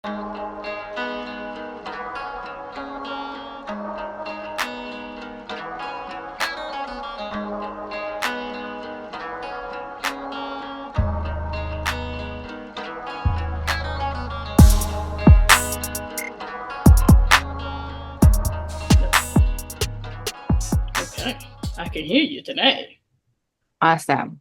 Okay, I can hear you today. Awesome.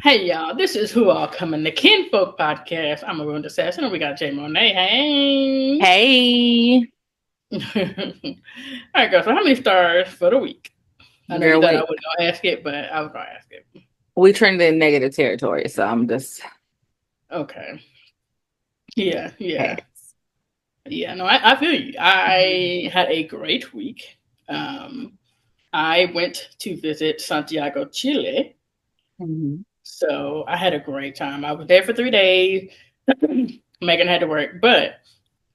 Hey y'all, this is Who All Coming, the Kinfolk Podcast. I'm Arun Assassin, and we got Jay Monet. Hey. Hey, All right, girl. So how many stars for the week? I know you girl, thought I wait. wasn't gonna ask it, but I was gonna ask it. We turned in negative territory, so I'm just Okay. Yeah, yeah, pass. yeah. No, I feel you. I had a great week. Um, I went to visit Santiago, Chile. Mhm. So I had a great time. I was there for 3 days. Megan had to work, but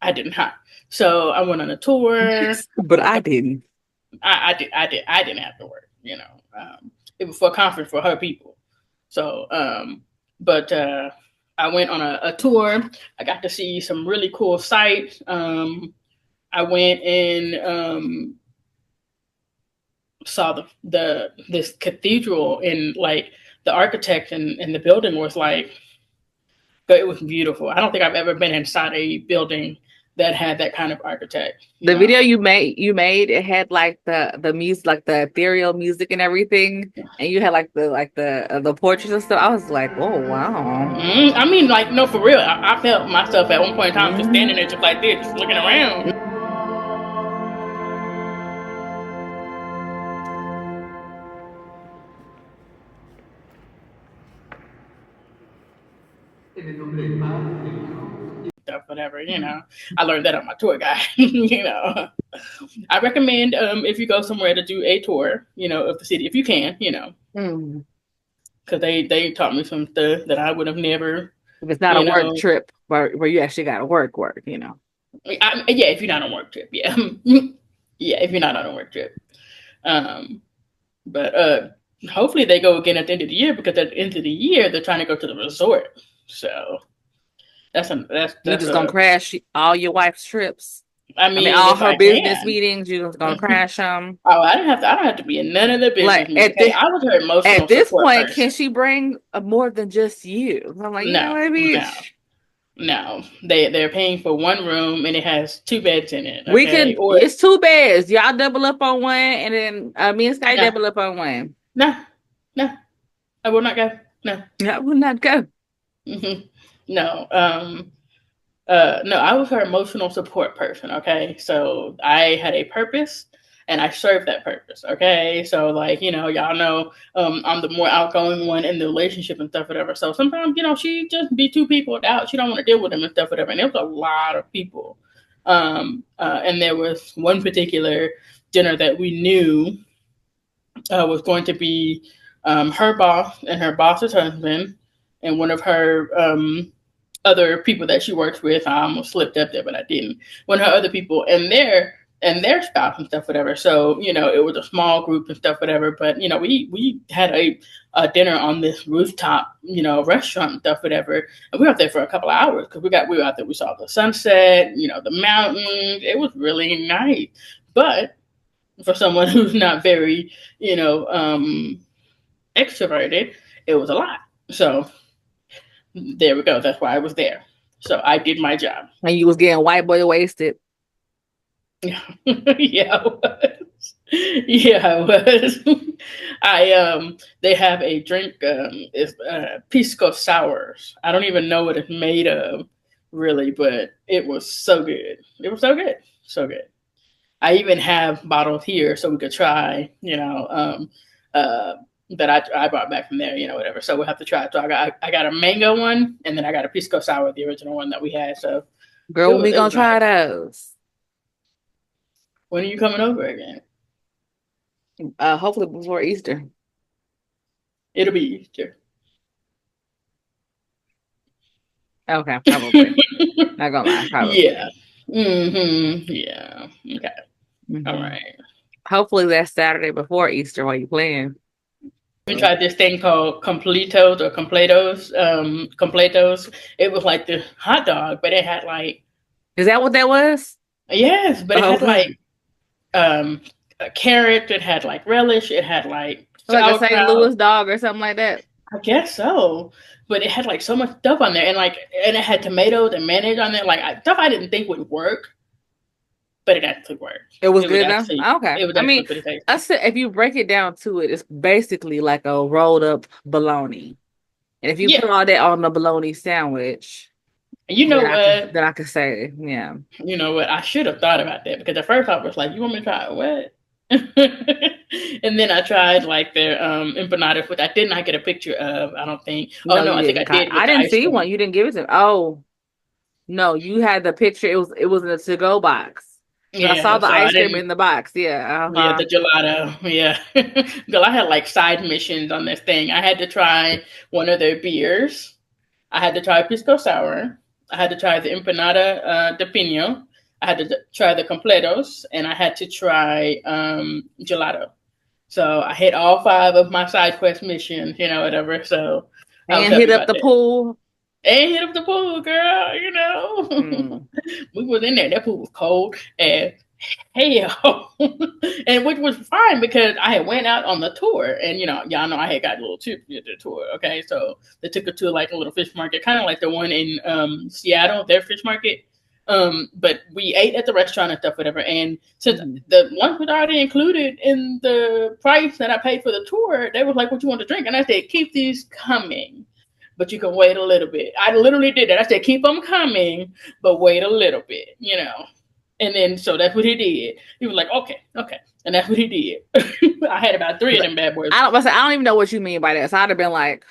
I didn't have. So I went on a tour. But I didn't. I didn't have to work. It was for a conference for her people. So, but I went on a tour. I got to see some really cool sights. I went and saw the this cathedral, and like the architect and the building was like, it was beautiful. I don't think I've ever been inside a building that had that kind of architect. The video you made, it had like the music, like the ethereal music and everything, and you had like the portraits and stuff. I was like, oh wow. I mean, like, no, for real. I felt myself at one point in time just standing Mhm. there, just like this, just looking around. Stuff, whatever. I learned that on my tour guide. I recommend if you go somewhere to do a tour, of the city, if you can, Mm. because they taught me some stuff that I would have never, If it's not a you work know. trip where you actually got to work. Yeah, if you're not on a work trip, yeah, yeah, if you're not on a work trip. Um, but hopefully they go again at the end of the year, because at the end of the year they're trying to go to the resort. So You that's just gonna a. crash all your wife's trips. I I mean, mean, all if her I business can. meetings, you just gonna crash them. Oh, I don't have to be in none of the business Like meetings. Hey, I was her at emotional this support point, can person. she bring more than just you? I'm like, you know No, what, no, bitch? no. They're paying for one room and it has two beds in it. We Okay, could. or It's two beds. Y'all double up on one, and then me and Sky no, double up on one. no, no. I will not go. No. I would not go. No. No, I was her emotional support person. Okay, so I had a purpose, and I served that purpose. Okay, so like, y'all know, I'm the more outgoing one in the relationship and stuff, whatever. So sometimes, she just be two people out. She don't want to deal with them and stuff, whatever. And there was a lot of people, and there was one particular dinner that we knew was going to be her boss and her boss's husband, and one of her other people that she works with. I almost slipped up there, but I didn't. One of her other people and their spouse and stuff, whatever. So it was a small group and stuff, whatever. But we had a dinner on this rooftop, restaurant and stuff, whatever. And we were out there for a couple of hours because we were out there. We saw the sunset, the mountains. It was really nice, but for someone who's not very, extroverted, it was a lot. So there we go. That's why I was there. So I did my job. And you was getting white boy wasted. Yeah, I was. Yeah, I was. They have a drink. It's pisco sours. I don't even know what it's made of, really, but it was so good. It was so good, so good. I even have bottles here so we could try. Uh, that I brought back from there. Whatever. So we'll have to try it. So I got a mango one, and then I got a pisco sour, the original one that we had. So it Girl, when was we it gonna was nice. try those? When are you coming over again? Hopefully before Easter. It'll be Easter. Okay, probably. Not gonna lie, probably. Yeah. Yeah. Okay. All Hmm. right. Hopefully that's Saturday before Easter while you playing. We tried this thing called completos or completos. Completos. It was like the hot dog, but it had like Is that what that was? yes, but it Oh, had okay. like a carrot. It had like relish. It had like Like a St. Louis sauerkraut. dog or something like that. I guess so, but it had like so much stuff on there, and it had tomatoes and mayonnaise on there, like stuff I didn't think would work, but it actually worked. It was It was good though. actually Okay. it was I mean, actually pretty I tasty. said if you break it down to it, it's basically like a rolled up bologna. And if you Yeah, put all that on the bologna sandwich, you know what? then I could say, yeah. You know what? I should have thought about that because at first I was like, "You want me to try what?" And then I tried like their empanadas, which I did not get a picture of. I don't think. Oh No, no, you I think I didn't. did with I the didn't ice see one. cream. You didn't give it to me. Oh, no, you had the picture. It was in a to-go box. But I saw Yeah, the so I ice cream didn't. in the box. Yeah. Yeah, Uh-huh. the gelato. Yeah. Girl, I had like side missions on this thing. I had to try one of their beers. I had to try pisco sour. I had to try the empanada de pino. I had to try the completos, and I had to try gelato. So I hit all five of my side quest missions, whatever. So I was And hit happy up about the that. pool. And hit up the pool, girl. Mm. We was in there. That pool was cold as hell, and which was fine because I had went out on the tour, and y'all know I had got a little tip at the tour. Okay, so they took us to like a little fish market, kind of like the one in Seattle, their fish market. But we ate at the restaurant and stuff, whatever. And since Mhm. the lunch was already included in the price that I paid for the tour, they was like, "What you want to drink?" And I said, "Keep these coming, but you can wait a little bit." I literally did that. I said, "Keep them coming, but wait a little bit." And then so that's what he did. He was like, "Okay, okay," and that's what he did. I had about three of them bad boys. I don't even know what you mean by that. So I'd have been like,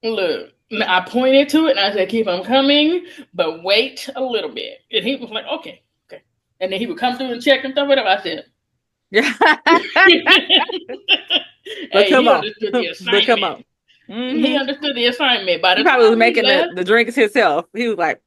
Look, I pointed to it and I said, "Keep them coming, but wait a little bit." And he was like, "Okay, okay," and then he would come through and check and stuff. Whatever I said. yeah. But Hey, come he on. understood the But come assignment. on. He Hmm. understood the assignment. By He the probably was time we making left, the drinks himself. He was like,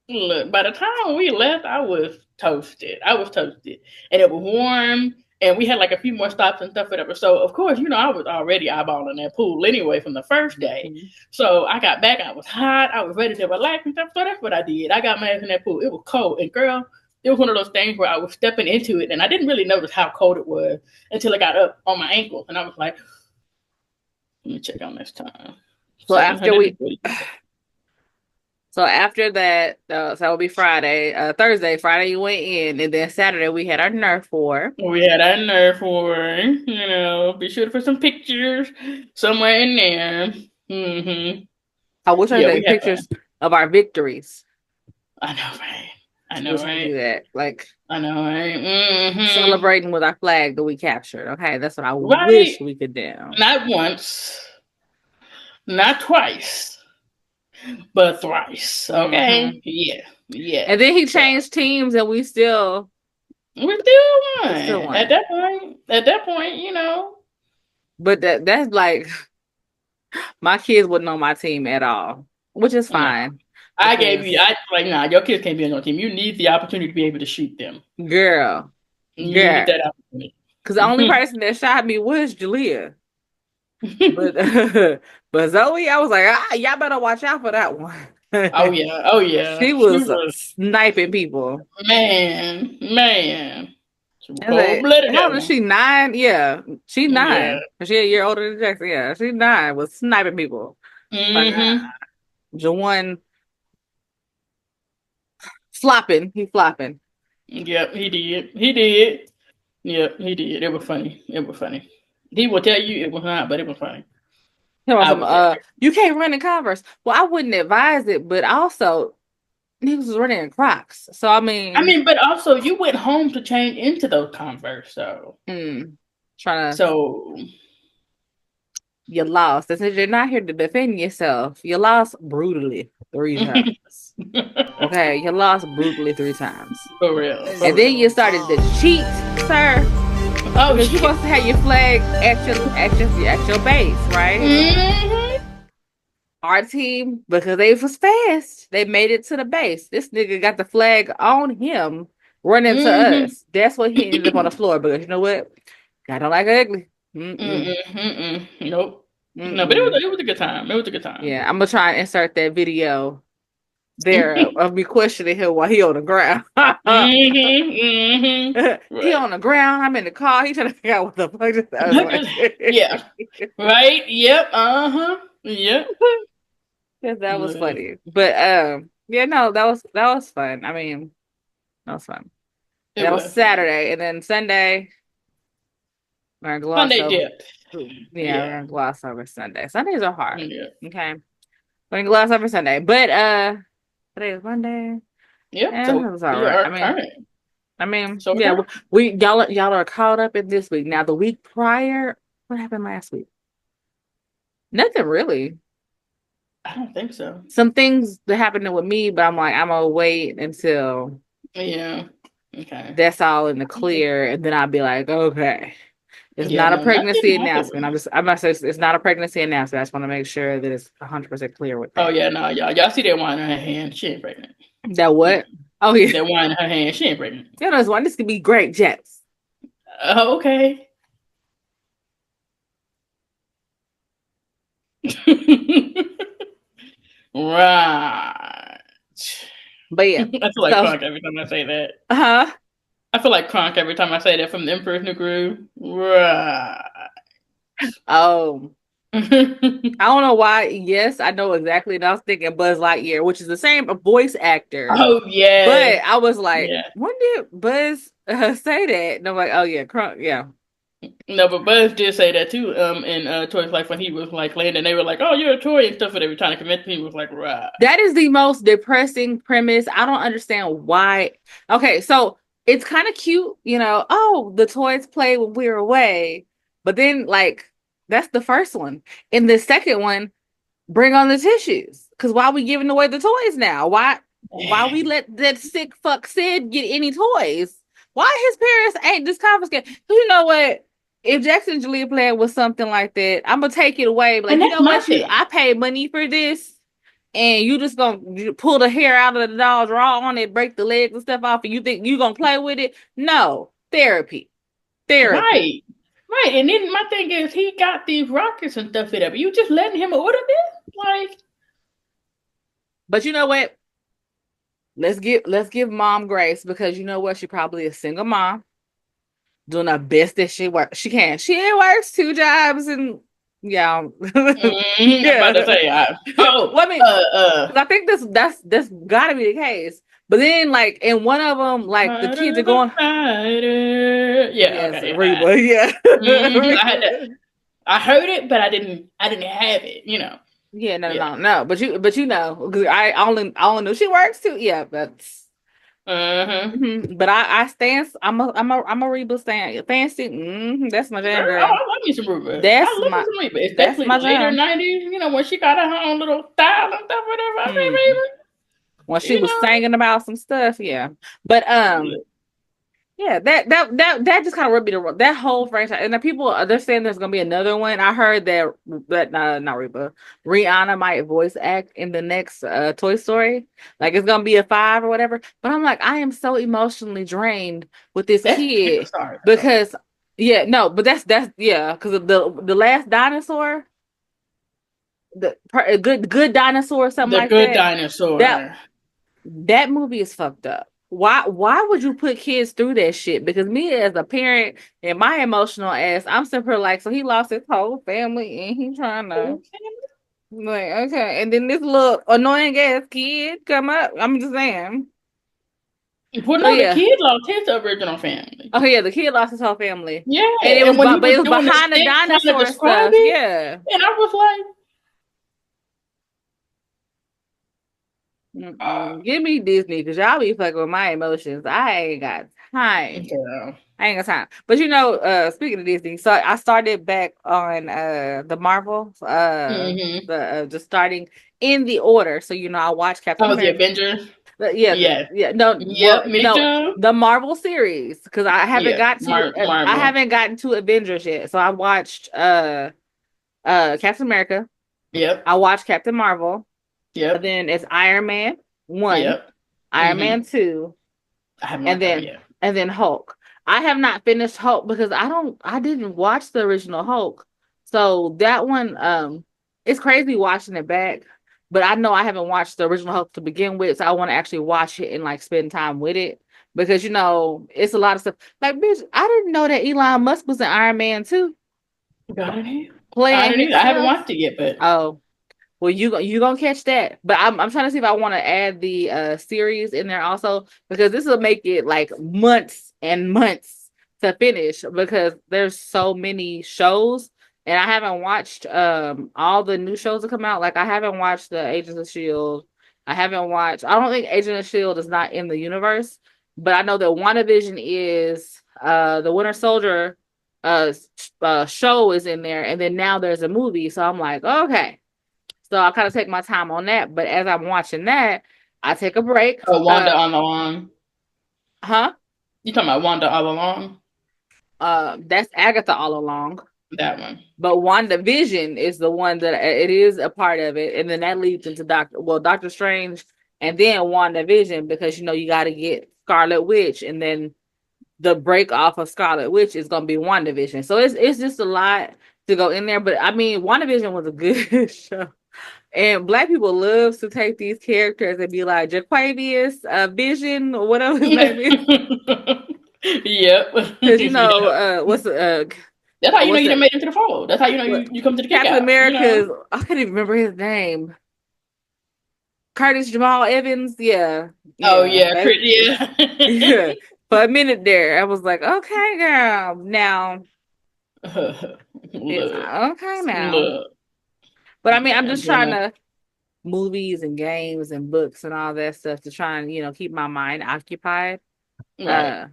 look, by the time we left, I was toasted. I was toasted. And it was warm. And we had like a few more stops and stuff, whatever. So, of course, I was already eyeballing that pool anyway from the first day. mhm. So, I got back. I was hot. I was ready to relax and stuff. So, that's what I did. I got my ass in that pool. It was cold. And, girl, it was one of those things where I was stepping into it. And I didn't really notice how cold it was until it got up on my ankles. And I was like, let me check on this time. So after we 740. So after that, so that would be Friday. Thursday, Friday you went in, and then Saturday we had our Nerf war. We had our nerve war, be sure to put some pictures somewhere in there. I wish I Yeah, we take had fun. pictures of our victories. I know, right? I know, Wish I could right? do that. Like I know, right? celebrating with our flag that we captured. Okay, that's what I Right? wish we could do. Not once, not twice, but thrice. Hmm. Okay? Yeah, yeah. And then he So changed teams, and we still we won. still At won. that point, But that's like my kids wouldn't know my team at all, which is no. fine I gave you. because I like, nah. Your kids can't be on your team. You need the opportunity to be able to shoot them. girl, You need girl. that opportunity. Because the only person that shot me was Jalea. But but Zoe, I was like, y'all better watch out for that one. Oh yeah, oh yeah. She She was was sniping people. man. Some I was cold like, blooded how that old is one. she? 9? Yeah, she's Yeah. 9. She a year older than Jackson. Yeah, she's 9. Was sniping people. Like Mm-hmm. Jawan flopping. He flopping. Yep, he did. He did. Yep, he did. It was funny. It was funny. He will tell you it was not, but it was funny. Tell me I some would tell you. you can't run in Converse. Well, I wouldn't advise it, but also niggas was running in Crocs. So I I mean, mean, but also you went home to change into those Converse, so mm, trying to so you lost. And since you're not here to defend yourself, you lost brutally 3 times. Okay, you lost brutally 3 times. for real, And for then you real. started to cheat, sir. Oh Because you're shit. supposed to have your flag at your base, right? Mm-hmm. Our team, because they was fast, they made it to the base. This nigga got the flag on him running to Mm-hmm. us. That's what he ended up on the floor because you know what? I don't like ugly. Mm-mm, Mm-mm. mm-mm. Nope. No, but Mm-mm. it was a good time. It was a good time. Yeah, I'm gonna try and insert that video there of me questioning him while he on the ground. He Right. on the ground. I'm in the car. He trying to figure out what the fuck. I was Yeah. like, Right. Yep. Uh-huh. Yep. yes, that was Right. funny. But yeah, no, that was fun. I mean, that was fun. It That was was fun. Saturday, and then Sunday we're gonna gloss Sunday over. dip. Yeah, we're Yeah. gonna gloss over Sunday. Sundays are hard. Yeah. Okay, we're gonna gloss over Sunday, but today is Monday. Yep. Yeah, So it was all we right. are current. So Yeah, current. we y'all are caught up in this week. Now, the week prior, what happened last week? Nothing really. I don't think so. Some things that happened with me, but I'm like, I'm gonna wait until Yeah. Okay. that's all in the clear, and then I'll be like, okay, it's Yeah. not a No, nothing pregnancy announcement. happened. I'm not saying it's not a pregnancy announcement. I just want to make sure that it's 100% clear with Oh that. yeah. No, y'all see that wine in her hand? She ain't pregnant. That Mm. what? Oh yeah, That wine in her hand. She ain't pregnant. you know, this one. This could be great, Jets. Okay. Right. But yeah, I feel like so Kronk every time I say that. huh. I feel like Kronk every time I say that from the Emperor's New Groove. Right. Oh. I don't know why. Yes, I know exactly. And I was thinking Buzz Lightyear, which is the same voice actor. Oh But yes. I was like, Yeah. when did Buzz say that? And I'm like, oh yeah, yeah. No, but Buzz did say that too. In Toy's Life when he was like landing, they were like, "Oh, you're a toy" and stuff, and they were trying to convince me. He was like, "Right." That is the most depressing premise. I don't understand why. Okay, so it's kind of cute, you know. Oh, the toys play when we're away, but then like that's the first one. In the second one, bring on the tissues. Because why are we giving away the toys now? Why we let that sick fuck Sid get any toys? Why his parents ain't just confiscated? You know what? If Jackson and Julia plan was something like that, I'm gonna take it away. But And like, you that's know my what? thing. I paid money for this, and you just gonna pull the hair out of the dog's raw on it, break the legs and stuff off, and you think you gonna play with it? No, therapy. Right. Right. And then my thing is, he got these rockets and stuff it up. You just letting him order this? Like, But you know what? Let's give mom grace because you know what? She probably a single mom doing her best that she can. She works 2 jobs and yeah. I'm about to Yeah. say, oh, Well, I mean, 'cause I think that's gotta be the case. But then like in one of them, like the heart kids are of a going, fighter. Yeah. yes, Okay. Reba, yeah. I had to. I heard it, but I didn't. I didn't have it. You know. Yeah, no, Yeah. no, no. But you know, because I only know she works too. Yeah, but Uh-huh. but I stand. I'm a Reba stand. Fancy. That's my jam, Girl, oh, girl. I love me some Reba. That's I love me my some Reba, that's especially my later jam. '90s. You know when she got her own little style and stuff, whatever. I Hmm. When say she Reba. You was know. singing about some stuff, yeah. But yeah, that just kind of rubbed me the wrong. That whole franchise, and the people they're saying there's gonna be another one. I heard that not Reba, Rihanna might voice act in the next Toy Story. Like it's gonna be a 5 or whatever. But I'm like, I am so emotionally drained with this That's kid Pixar though. because yeah, no, but that's yeah, because the last dinosaur, a good dinosaur or something The like Good that. That Dinosaur. that movie is fucked up. Why would you put kids through that shit? Because me as a parent and my emotional ass, I'm simply like, so he lost his whole family and he trying to like, okay. And then this little annoying ass kid come up. I'm just saying. Well, So no, the yeah. kid lost his original family. Oh yeah, the kid lost his whole family. Yeah, And it and was when he but was it was doing the behind the stick trying to dinosaur describe stuff. it, Yeah. and I was like, Give me Disney because y'all be fucking with my emotions. I ain't got time. girl. I ain't got time. But you know, speaking of Disney, so I started back on the Marvel, Mm-hmm. just starting in the order. So you know, I watched Captain Oh, the America. Avengers. Yeah, Yeah. yeah, no, Yep, well, me no, too. the Marvel series because Yeah, I Marvel. haven't gotten to Avengers yet. So I watched Captain America. Yep, I watched Captain Marvel. And yep, then it's Iron Man 1, yep. Iron Mm-hmm. Man 2, I have and not done then yet. Hulk. I have not finished Hulk because I didn't watch the original Hulk. So that one, it's crazy watching it back. But I know I haven't watched the original Hulk to begin with, so I want to actually watch it and like spend time with it because it's a lot of stuff. Like, bitch, I didn't know that Elon Musk was in Iron Man too, Got it. I playing don't either. I haven't himself. watched it yet, but Oh, well, you gonna catch that, but I'm trying to see if I want to add the series in there also because this will make it like months and months to finish because there's so many shows and I haven't watched all the new shows that come out. Like I haven't watched the Agents of Shield. I haven't watched. I don't think Agent of Shield is not in the universe, but I know that WandaVision is. The Winter Soldier show is in there, and then now there's a movie. So I'm like, okay. So I kind of take my time on that. But as I'm watching that, I take a break. oh, Wanda all along. Huh? You talking about Wanda all along? That's Agatha all along. That one. But WandaVision is the one that it is a part of it. And then that leads into Doctor Strange and then WandaVision because you got to get Scarlet Witch and then the break off of Scarlet Witch is gonna be WandaVision. So it's just a lot to go in there. But I mean WandaVision was a good show. And Black people love to take these characters and be like Jaquavius, Vision, or whatever his name is. Yep. Because Yep. That's how you know what's you done that? made it to the fold. That's how you know you come to the Captain cookout. America's. I can't even remember his name. Curtis Jamal Evans. Yeah, Oh yeah, yeah, yeah. yeah. For a minute there, I was like, okay, girl. Now it's Look, okay now. look. But I mean, I'm Yeah, just trying to movies and games and books and all that stuff to try and keep my mind occupied right. uh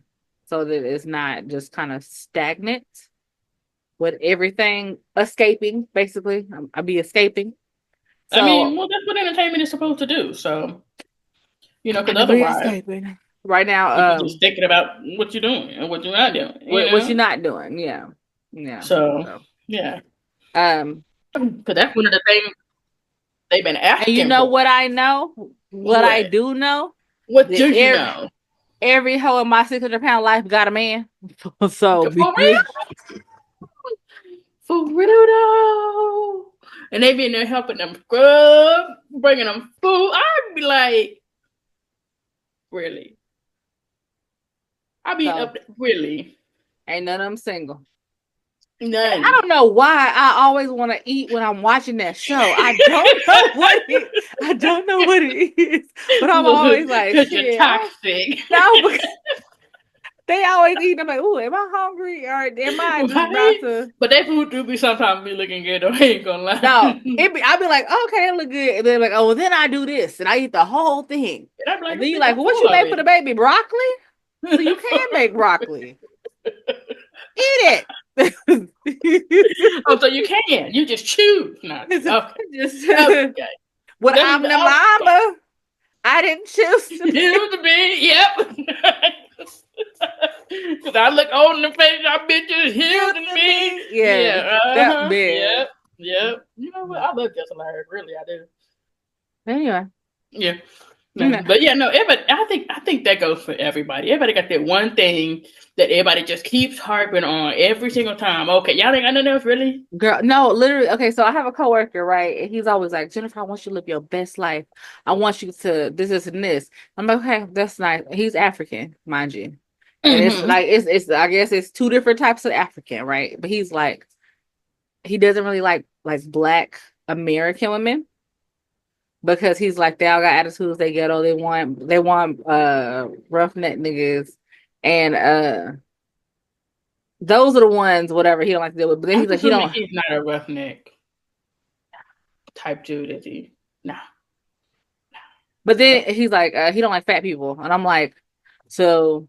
so that it's not just kind of stagnant with everything escaping basically. I'll be escaping, I mean, so well, that's what entertainment is supposed to do. So, because trying to be otherwise, escaping right you be now. just thinking about what you're doing and what you're not doing. What you're not doing. Yeah. So, So yeah, um because that's one of the things they've been and you asking know for. what I know, what I What? do know, What that do you know? every hoe in my 600-pound life got a man. So For real? For real though. And they be in there helping them scrub, bringing them food. I'd be like, really? I'd be so up there, really? ain't none of them single. I None. don't know why I always want to eat when I'm watching that show. I don't know I don't know what it is, but I'm Look, always like, because you're shit. toxic. No, because they always eat. I'm like, ooh, am I hungry or am I just about Right? to? But that food do be sometimes be looking good though. I ain't gonna No, lie. I'd be like, okay, it look good, and then like, oh, well, then I do this and I eat the whole thing, And I'm like, and then you're bitch, like, I'm well, what full you of made for the it. baby? Broccoli? So you can make broccoli. Eat it. Oh, so you can. You just choose not to. Okay. Just Okay. when That's I'm the okay. mama, I didn't choose to be. You to be, yep. Because I look old in the face, y'all bitches here to me. Yes, Yeah, that man. yep, yep. You know what? I love Justin Larry, really, I do. Anyway, Yeah. No, no. but yeah, no, everybody, I think that goes for everybody. Everybody got that one thing that everybody just keeps harping on every single time. Okay, y'all ain't got nothing else, really? Girl, no, literally. Okay, so I have a coworker, right? And he's always like, Jennifer, I want you to live your best life. I want you to this, and this. I'm like, okay, that's nice. He's African, mind you. And it's Mm-hmm. like it's I guess it's two different types of African, right? But he's like he doesn't really like black American women because he's like they all got attitudes, they ghetto, they want roughneck niggas and those are the ones whatever he don't like to deal with. But then he's I'm like he assuming don't. he's not a roughneck type dude, is he? No. But then Okay. he's like he don't like fat people, and I'm like, so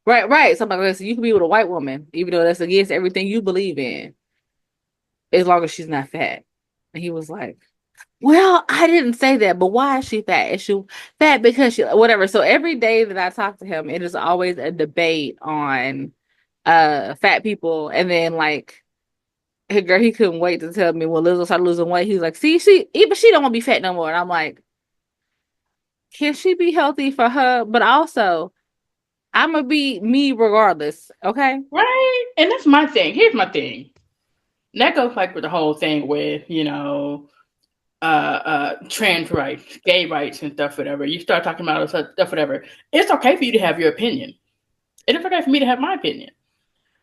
right. So I'm like, so you can be with a white woman even though that's against everything you believe in, as long as she's not fat. And he was like, well, I didn't say that, but why is she fat? Is she fat because she whatever? So every day that I talk to him, it is always a debate on fat people, and then like hey, girl, he couldn't wait to tell me when Lizzo started losing weight. He's like, see, even she don't want to be fat no more. And I'm like, can she be healthy for her? But also, I'm gonna be me regardless. Okay. Right? And that's my thing. Here's my thing. And that goes like with the whole thing with, trans rights, gay rights and stuff, whatever. You start talking about stuff, whatever. It's okay for you to have your opinion. And it's okay for me to have my opinion.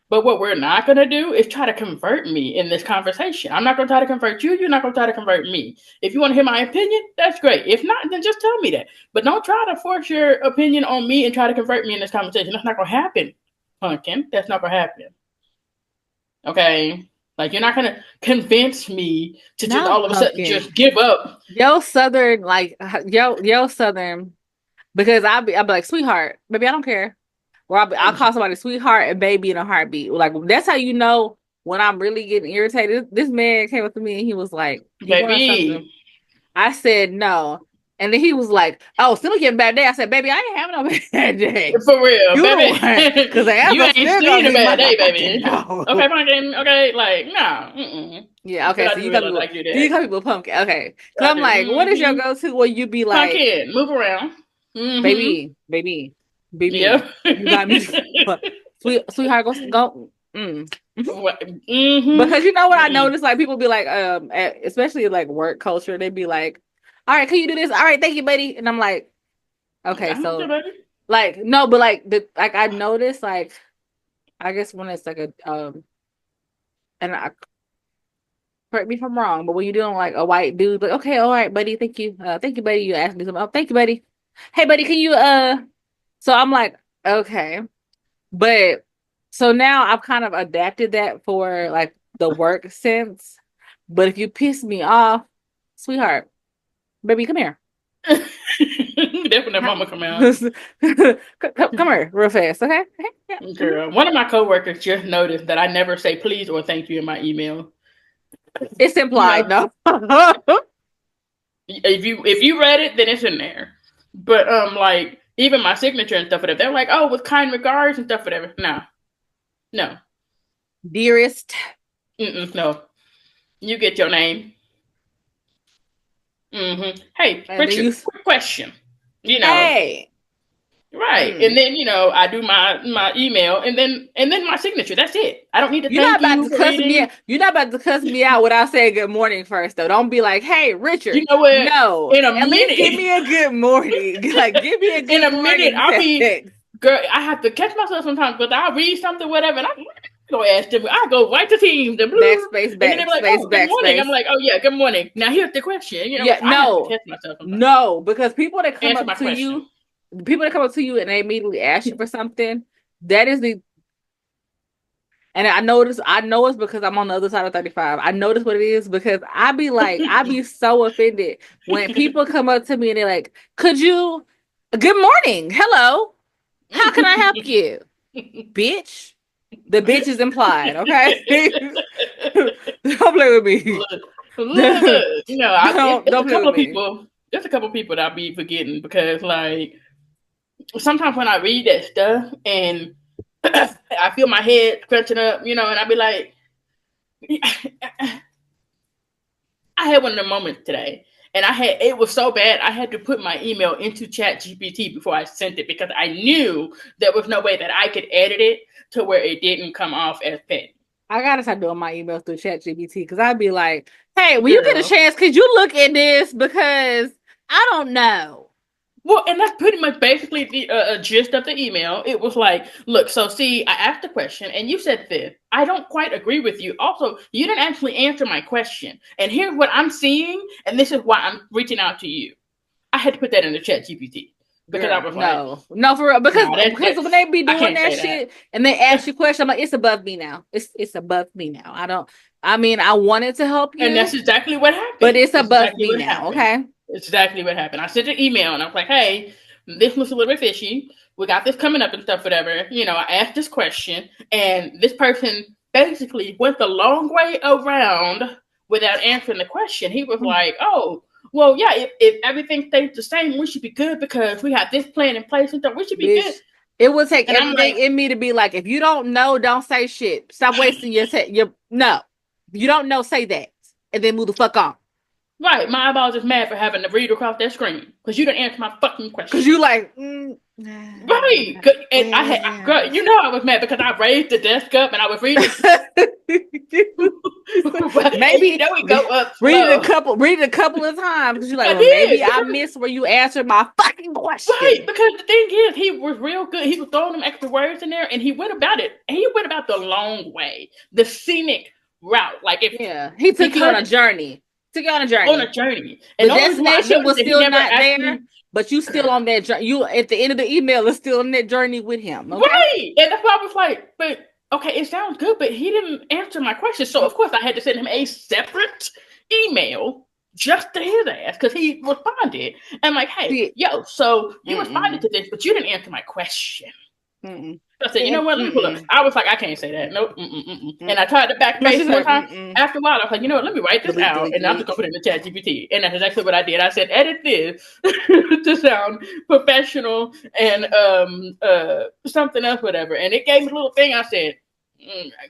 But what we're not going to do is try to convert me in this conversation. I'm not going to try to convert you. You're not going to try to convert me. If you want to hear my opinion, that's great. If not, then just tell me that. But don't try to force your opinion on me and try to convert me in this conversation. That's not going to happen, pumpkin. That's not going to happen. Okay? Like, you're not going to convince me to just all of a sudden just give up. Yo, Southern, yo, Southern, because I'll be like, sweetheart, baby, I don't care. Or I'll call somebody sweetheart and baby in a heartbeat. Like, that's how you know when I'm really getting irritated. This man came up to me and he was like, baby. I said no. And then he was like, oh, still getting a bad day. I said, baby, I ain't having no bad day. For real, you baby. Because you ain't seen a bad day, baby. No. Okay, pumpkin. Okay, like, no. Yeah, okay. So you got people pumpkin. Okay. Because I'm like, what is your go-to when you be like, pumpkin, move around. Baby. Yeah. You got me. Sweetheart, go. Because you know what I noticed? Like, people be like, especially like work culture, they be like, all right, can you do this? All right, thank you, buddy. And I'm like, okay, so like, no, but like I noticed, like, I guess when it's like and I correct me if I'm wrong, but when you're doing like a white dude, like, okay, all right, buddy, thank you, buddy. You asked me something. Oh, thank you, buddy. Hey, buddy, can you So I'm like, okay, but so now I've kind of adapted that for like the work sense. But if you piss me off, sweetheart, baby, come here. That's when that mama come out. Come here, real fast, okay? Girl, one of my coworkers just noticed that I never say please or thank you in my email. It's implied, no. If you read it, then it's in there. But like even my signature and stuff, whatever, they're like, oh, with kind regards and stuff, whatever. No. Dearest. No. You get your name. Hey, and Richard, quick question. Hey. Right. And then, I do my email and then my signature. That's it. I don't need to thank you. You're not about to cuss me out without saying good morning first, though. Don't be like, hey, Richard. You know what? No. In a minute. Give me a good morning. Like, give me a good morning. In a minute, I'll be, girl, I have to catch myself sometimes, but I'll read something, whatever, and I go ask them. I go right to Teams, the blue. Backspace, and then they're like, oh, good morning. I'm like, oh, yeah, good morning. Now, here's the question. No, because people that come up to you, and they immediately ask you for something, that is the. And I know it's because I'm on the other side of 35. I notice what it is because I be so offended when people come up to me and they're like, good morning, hello, how can I help you? Bitch. The bitch is implied, okay? Don't play with me. Look, there's a couple people that I'll be forgetting because, like, sometimes when I read that stuff and I feel my head crunching up, and I'll be like, I had one of the moments today. And it was so bad, I had to put my email into ChatGPT before I sent it because I knew there was no way that I could edit it to where it didn't come off as petty. I gotta start doing my emails through ChatGPT because I'd be like, hey, when you get a chance, could you look at this? Because I don't know. Well, and that's pretty much basically the gist of the email. It was like, look, so see, I asked the question and you said this. I don't quite agree with you. Also, you didn't actually answer my question. And here's what I'm seeing, and this is why I'm reaching out to you. I had to put that in the ChatGPT. Because I was no, for real. Because when they be doing that shit and they ask you questions, I'm like, it's above me now. It's above me now. I wanted to help you. And that's exactly what happened. But it's above me now, okay? It's exactly what happened. I sent an email and I was like, hey, this looks a little bit fishy. We got this coming up and stuff, whatever. I asked this question and this person basically went the long way around without answering the question. He was like, oh, well, yeah, if everything stays the same, we should be good because we have this plan in place and stuff. We should be good. It would take everything in me to be like, if you don't know, don't say shit. Stop wasting your no. You don't know, say that. And then move the fuck on. Right, my eyeballs is mad for having to read across that screen because you didn't answer my fucking Because question. you like, Right, and girl, well. you know I was mad because I raised the desk up and I was reading. You Maybe know we go up read slow. it a couple of times because you're like, I well, maybe did I because missed where you answered my fucking right, question. because the thing is, he was real good. He was throwing them extra words in there, and he went about it. And he went about the long way, the scenic route. Like if Yeah, he took you on because a journey. Took you on a on a journey. journey, and The the only reason why I destination noticed was that he still never not asked there, me. but you still on that journey. You at the end of the email is still on that journey with him. Okay. Right. And that's why I was like, but okay, it sounds good, but he didn't answer my question. So of course I had to send him a separate email just to his ass because he responded. And I'm like, hey, See, yo, so you responded mm-mm, to this, but you didn't answer my question. mm-mm. I said, you See, know what? Let me pull up. mm-mm, I was like, I can't say that. Nope. And mm. I tried to No, she backspace more said, time. mm-mm. After a while, I was like, you know what? Let me write this Delete, out, delete, and I'm just delete. gonna put it in the chat GPT. And that's exactly what I did. I said, edit this to sound professional and something else, whatever. And it gave me a little thing. I said,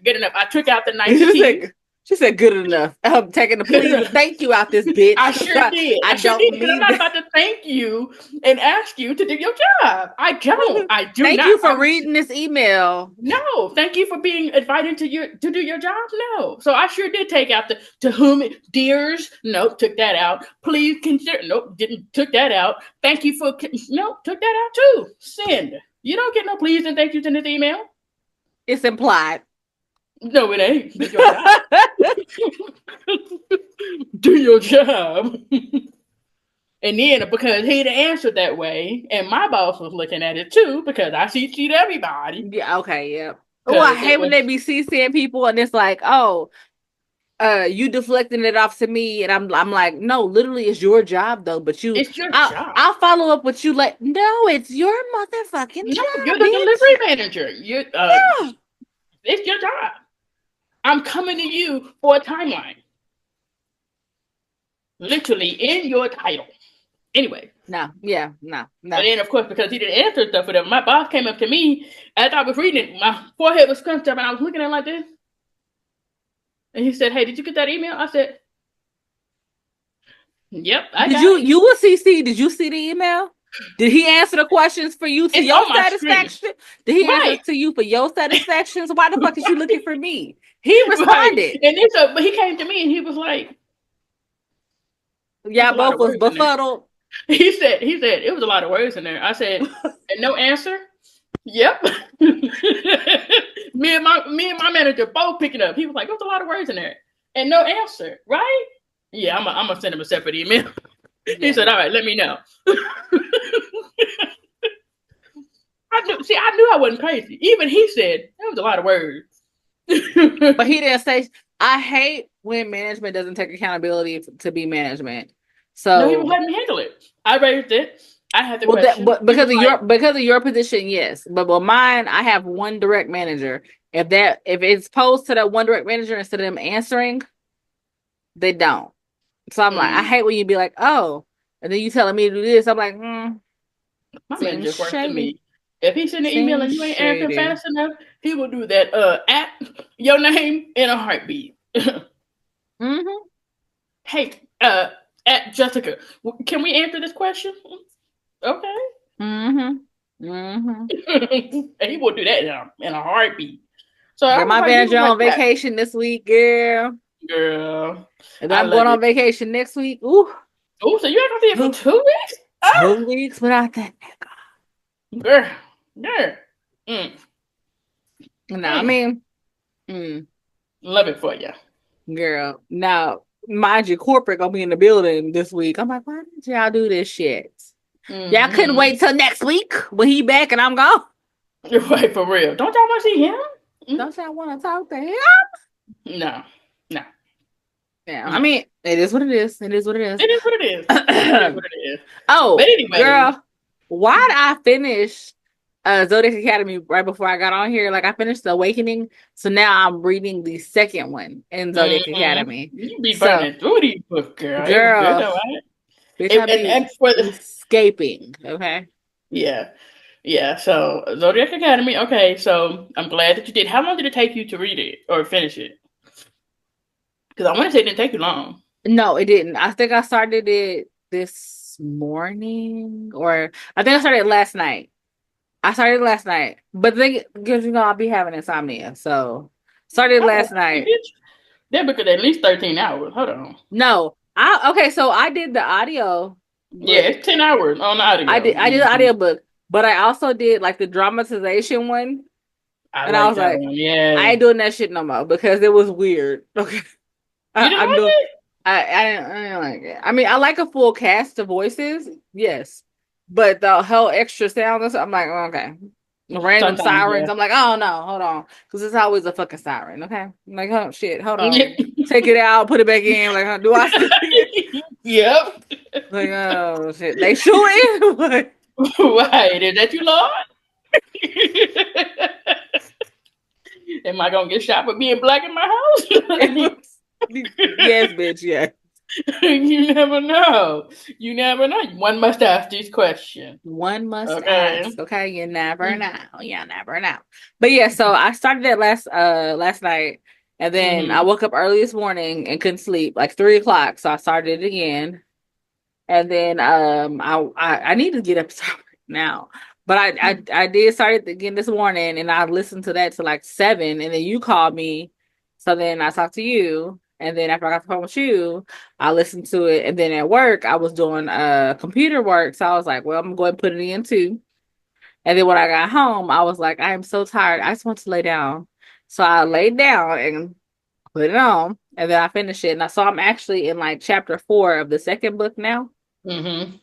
good enough. I took out the niceties. She said, good enough. I'm taking the please and thank you out this bitch. I sure did. I I sure did don't because I'm need not this. about to thank you and ask you to do your job. I don't. I do Thank not. you for reading this email. No, thank you for being invited to do your job. No, so I sure did take out the to whom it dears. Nope, took that out. Please consider. Nope, didn't took that out. Thank you for. Nope, took that out too. Send. You don't get no please and thank yous in this email. It's implied. No, it ain't. Do your job. Do your job. And then because he didn't answer that way, and my boss was looking at it too, because I CC'd everybody. Yeah, okay, yeah. Oh, I Because it hate when they was be CCing people and it's like, oh, you deflecting it off to me, and I'm like, no, literally it's your job though, but it's your job. I'll follow up with you like, no, it's your motherfucking No, you're job, the bitch. delivery manager. You Yeah. it's your job. I'm coming to you for a timeline. Literally in your title. Anyway. No, yeah, no, no. And then of course, because he didn't answer stuff, whatever, my boss came up to me as I was reading it, my forehead was scrunched up and I was looking at it like this. And he said, hey, did you get that email? I said, yep, I Did got it. you were CC? Did you see the email? Did he answer the questions for you to It's your on my screen. satisfaction? Did he Right. answer to you for your satisfaction? So why the fuck is you looking for me? He Right. responded. And then so but he came to me and he was like, that's Y'all a lot both of was words in there. befuddled. He said it was a lot of words in there. I said, and no answer? Yep. Me and my manager both picking up. He was like, there's a lot of words in there. And no answer, right? Yeah, I'm gonna send him a separate email. He Yeah, said, no. all right, let me know. I knew I wasn't crazy. Even he said that was a lot of words. But he didn't say. I hate when management doesn't take accountability to be management. No, he was So, letting me handle it. I raised it. I had the well, that question. but He was like, because of your position, yes. But with mine, I have one direct manager. If it's posed to that one direct manager instead of them answering, they don't. So I'm like, I hate when you be like, oh, and then you telling me to do this. I'm like, my seems manager's worse than shady. me. If he send an email and Seems you ain't answering shady. fast enough, he will do that at your name in a heartbeat. Mm-hmm. Hey, at Jessica, can we answer this question? Okay. Mm-hmm. Mm-hmm. And he will do that in a heartbeat. So I Girl, was my like, he was manager like on that. vacation this week, girl. Girl, And then I I'm going love on it. vacation next week. Ooh, Oh, so you have to see it for two, 2 weeks? Ah, 2 weeks without that girl, girl. Mm, nigga. No, I mm. mean, mm, Love it for you. girl. Now, mind you, corporate gonna be in the building this week. I'm like, why did y'all do this shit? Y'all couldn't Mm-hmm. wait till next week when he back and I'm gone. Right, for real. Don't y'all want to see him? Don't y'all want to talk to him? No, no, Yeah, I no. mean, it is what it is. It is what it is. It is what it is. It is what it is. But Oh, anyway, girl, why did I finish Zodiac Academy right before I got on here? Like I finished The Awakening, so now I'm reading the second one in Zodiac Academy. you be So, burning through these books, girl. It was good, girl, though, right? bitch, I be And for the escaping. Okay. yeah, yeah. So Zodiac Academy. Okay, so I'm glad that you did. How long did it take you to read it or finish it? Because I want to say it didn't take you long. No, it didn't. I think I started it this morning, or I think I started it last night. I started last night, but then because I'll be having insomnia, so started Oh, last night. bitch. That book is at least 13 hours. Hold on. No, I okay. So I did the audio Yeah, book. it's 10 hours on the audio. I did the Mhm. audio book, but I also did like the dramatization one, I and I like was that like, one. I Yeah. ain't doing that shit no more because it was weird. Okay, You didn't I'm like doing. it? I didn't like it. I mean, I like a full cast of voices, yes, but the whole extra sound. I'm like, oh, okay, random Sometimes, sirens. yeah. I'm like, oh no, hold on, because it's always a fucking siren. Okay, I'm like, oh shit, hold Yeah. on, take it out, put it back in. Like, do I see it? Yep. Like, oh shit, they shooting. Why? Is that you, Lord? Am I gonna get shot for being black in my house? Yes, bitch. Yeah. You never know. You never know. One must ask these questions. One must Okay. ask. Okay, you never know. You never know. But yeah, so I started it last night, and then I Mm-hmm. woke up early this morning and couldn't sleep, like 3 o'clock. So I started it again, and then I need to get up now, but I did start it again this morning, and I listened to that to like 7, and then you called me, so then I talked to you, and then after I got the phone with you, I listened to it, and then at work I was doing computer work, so I was like, well, I'm going to put it in too, and then when I got home, I was like, I am so tired, I just want to lay down, so I laid down and put it on, and then I finished it, and I saw I'm actually in like chapter 4 of the second book now. Mm-hmm.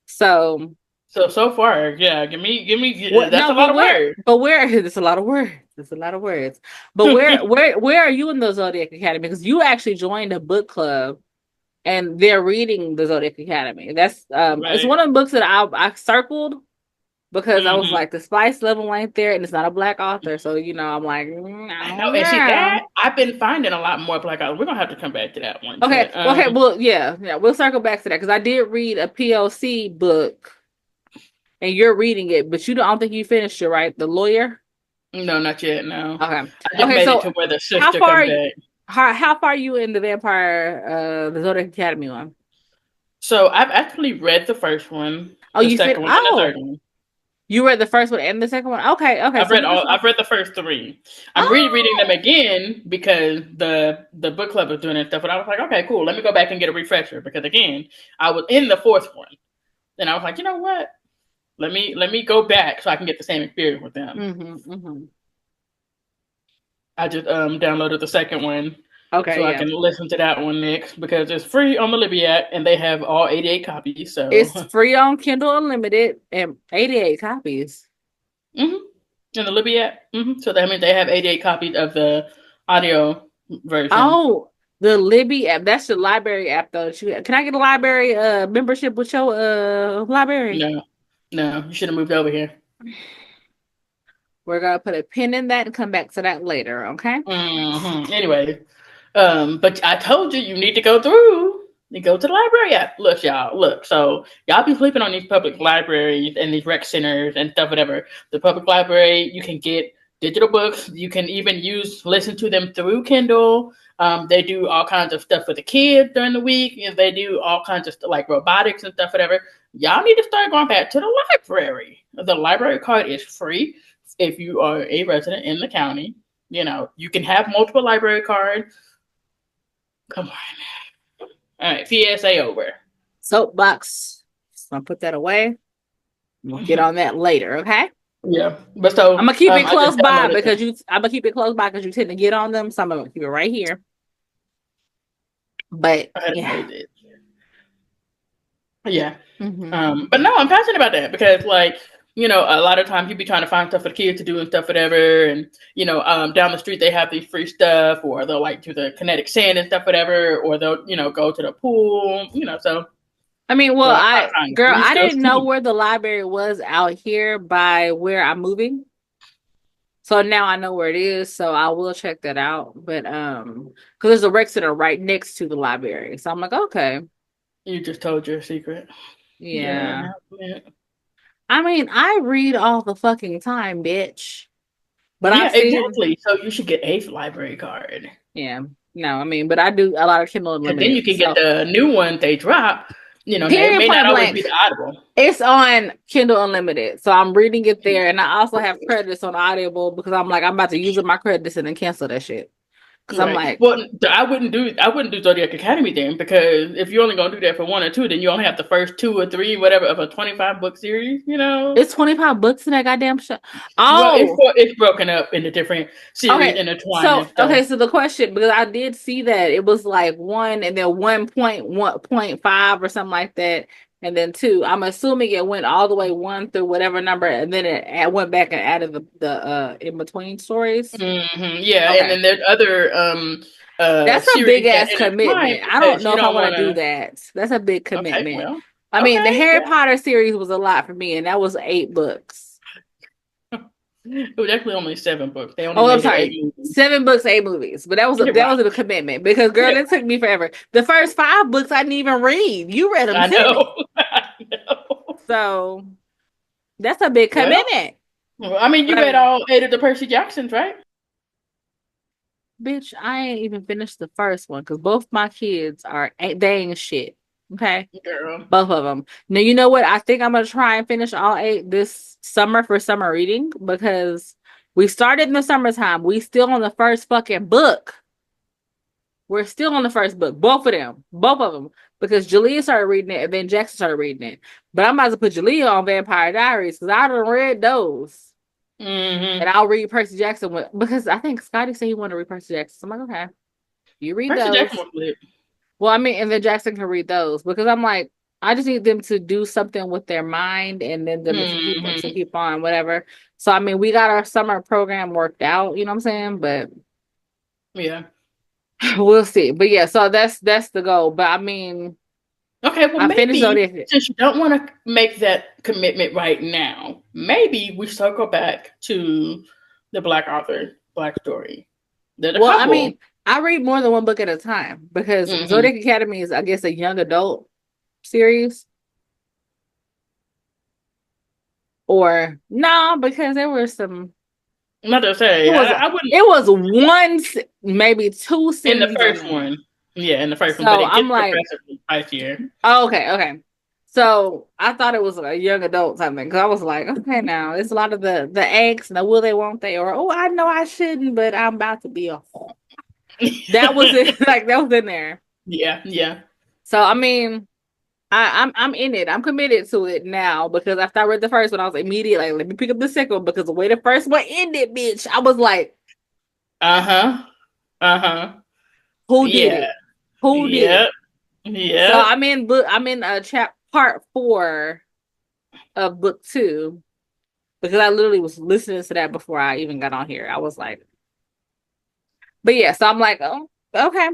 So So far, yeah. Give me. what? That's No, a lot of words. but where? There's a lot of words. There's a lot of words. But where are you in the Zodiac Academy? Because you actually joined a book club, and they're reading the Zodiac Academy. That's it's Right. one of the books that I circled because I was Mm-hmm. like the spice level ain't there, and it's not a black author, so I'm like I I know, don't and see that know. I've been finding a lot more blackouts. We're gonna have to come back to that one, Okay, but okay, well, yeah, we'll circle back to that because I did read a POC book, and you're reading it, but I don't think you finished it, right? The lawyer. no, not yet. No, Okay. I just Okay, made it so to where the how sister far comes back. how far are you in the vampire the Zodiac Academy one? So I've actually read the first one, Oh, the second one, and the third oh, one. you read the first one and the second one? Okay, okay. I've So read we can all. talk. I've read the first three. I'm rereading them Oh, again because the book club was doing it and stuff. And I was like, okay, cool. Let me go back and get a refresher because again, I was in the fourth one, and I was like, you know what? Let me go back so I can get the same experience with them. mm-hmm. I just downloaded the second one so Okay, I yeah. can listen to that one next because it's free on the Libby app and they have all 88 copies. So, It's free on Kindle Unlimited and 88 copies. hmm in the Libby app. So that means they have 88 copies of the audio version. Oh, the Libby app. That's the library app though. Can I get a library membership with your library? No, no, you should have moved over here. We're gonna put a pin in that and come back to that later, okay? Anyway, but I told you need to go through. You go to the library app. Look, y'all. Look, so y'all be sleeping on these public libraries and these rec centers and stuff, whatever. The public library, you can get digital books. You can even listen to them through Kindle. They do all kinds of stuff for the kids during the week. They do all kinds of stuff like robotics and stuff, whatever. Y'all need to start going back to the library. The library card is free if you are a resident in the county. You can have multiple library cards. Come on. All right, PSA over. Soapbox. So I'll put that away. We'll get on that later, okay? Yeah, but so I'm gonna keep it I just close by downloaded because them. I'm gonna keep it close by because you tend to get on them. So I'm gonna keep it right here. But I had yeah. made it. Yeah. Mm-hmm. But no, I'm passionate about that because, like, a lot of times you be trying to find stuff for the kids to do and stuff, whatever. And, down the street they have these free stuff, or they'll like do the kinetic sand and stuff, whatever, or they'll, go to the pool, so. I mean, So well, I'm not trying to girl, at least I go didn't know see. where the library was out here by where I'm moving. So now I know where it is. So I will check that out. But because there's a rec center right next to the library. So I'm like, okay, You just told your secret. Your yeah. announcement. I mean, I read all the fucking time, bitch. But Yeah, I've seen, exactly. So you should get a library card. yeah. No, I mean, but I do a lot of Kindle Because then Unlimited. you can get So the new one they drop. You know, it period may not point always be blank. the Audible. It's on Kindle Unlimited. So I'm reading it there. And I also have credits on Audible because I'm like, I'm about to use up my credits and then cancel that shit. Because I'm Right. like, Well, I wouldn't do Zodiac Academy then, because if you're only gonna do that for one or two, then you only have the first two or three, whatever, of a 25 book series. You know. it's 25 books in that goddamn show. Well, Oh, it's broken up into different series, okay. intertwined So and okay, stuff. so the question, because I did see that it was like one and then 1.1.5 or something like that, and then two. I'm assuming it went all the way one through whatever number, and then went back and added the in between stories. Yeah, and Okay. then there's other That's a series big that ass intertwine commitment. I don't because know you if I don't want want to do to. that. That's a big Okay, commitment. well, I mean, the okay, Harry well, Potter series was a lot for me, and that was 8 books. it was actually only 7 books. They only Oh, I'm made it eight sorry, movies. 7 books, 8 movies. But You're that right. was a commitment because girl, You're it took me forever. The first 5 books I didn't even read. You read them right. I to me, know. I know. so that's a big Well, commitment. I mean, But you I read mean, all 8 of the Percy Jacksons, right? bitch, I ain't even finished the first one because both my kids they ain't shit. Okay. Girl. Both of them. Now, you know what? I think I'm gonna try and finish all 8 this summer for summer reading because we started in the summertime. We still on the first fucking book. We're still on the first book. Both of them, because Jalea started reading it and then Jackson started reading it. But I'm about to put Jalea on Vampire Diaries because I done read those, and Mm-hmm. I'll read Percy Jackson because I think Scotty said he wanted to read Percy Jackson. So I'm like, okay, you read Percy Jackson those. was lit. Well, I mean, and then Jackson can read those because I'm like, I just need them to do something with their mind and then them to Mm-hmm. keep on whatever. So I mean, we got our summer program worked out, you know what I'm saying? But Yeah. we'll see. But yeah, so that's the goal. But I mean, Okay, well, I finished maybe Zodiac. since you don't want to make that commitment right now, maybe we circle back to the Black author, Black story. There's a Well, I couple. mean, I read more than one book at a time because Mm-hmm. Zodiac Academy is, I guess, a young adult series. Or no, because there were some. Not to It say, was I wouldn't it was maybe two in the series in first there. one. Yeah, in the first one, but So it I'm gets like, progressively spicier. oh, okay. So I thought it was a young adult something because I was like, okay, now it's a lot of the angst and the will they won't they, or oh, I know I shouldn't, but I'm about to be a. That was it. Like that was in there. Yeah, yeah. So I mean, I'm in it. I'm committed to it now because after I read the first one, I was immediately like, let me pick up the second one because the way the first one ended, bitch, I was like, Uh huh. Uh huh. who did Yeah. it? Who did Yep. it? So Yep. I'm in part 4 of book 2 because I literally was listening to that before I even got on here. I was like, but yeah, so I'm like, oh, okay.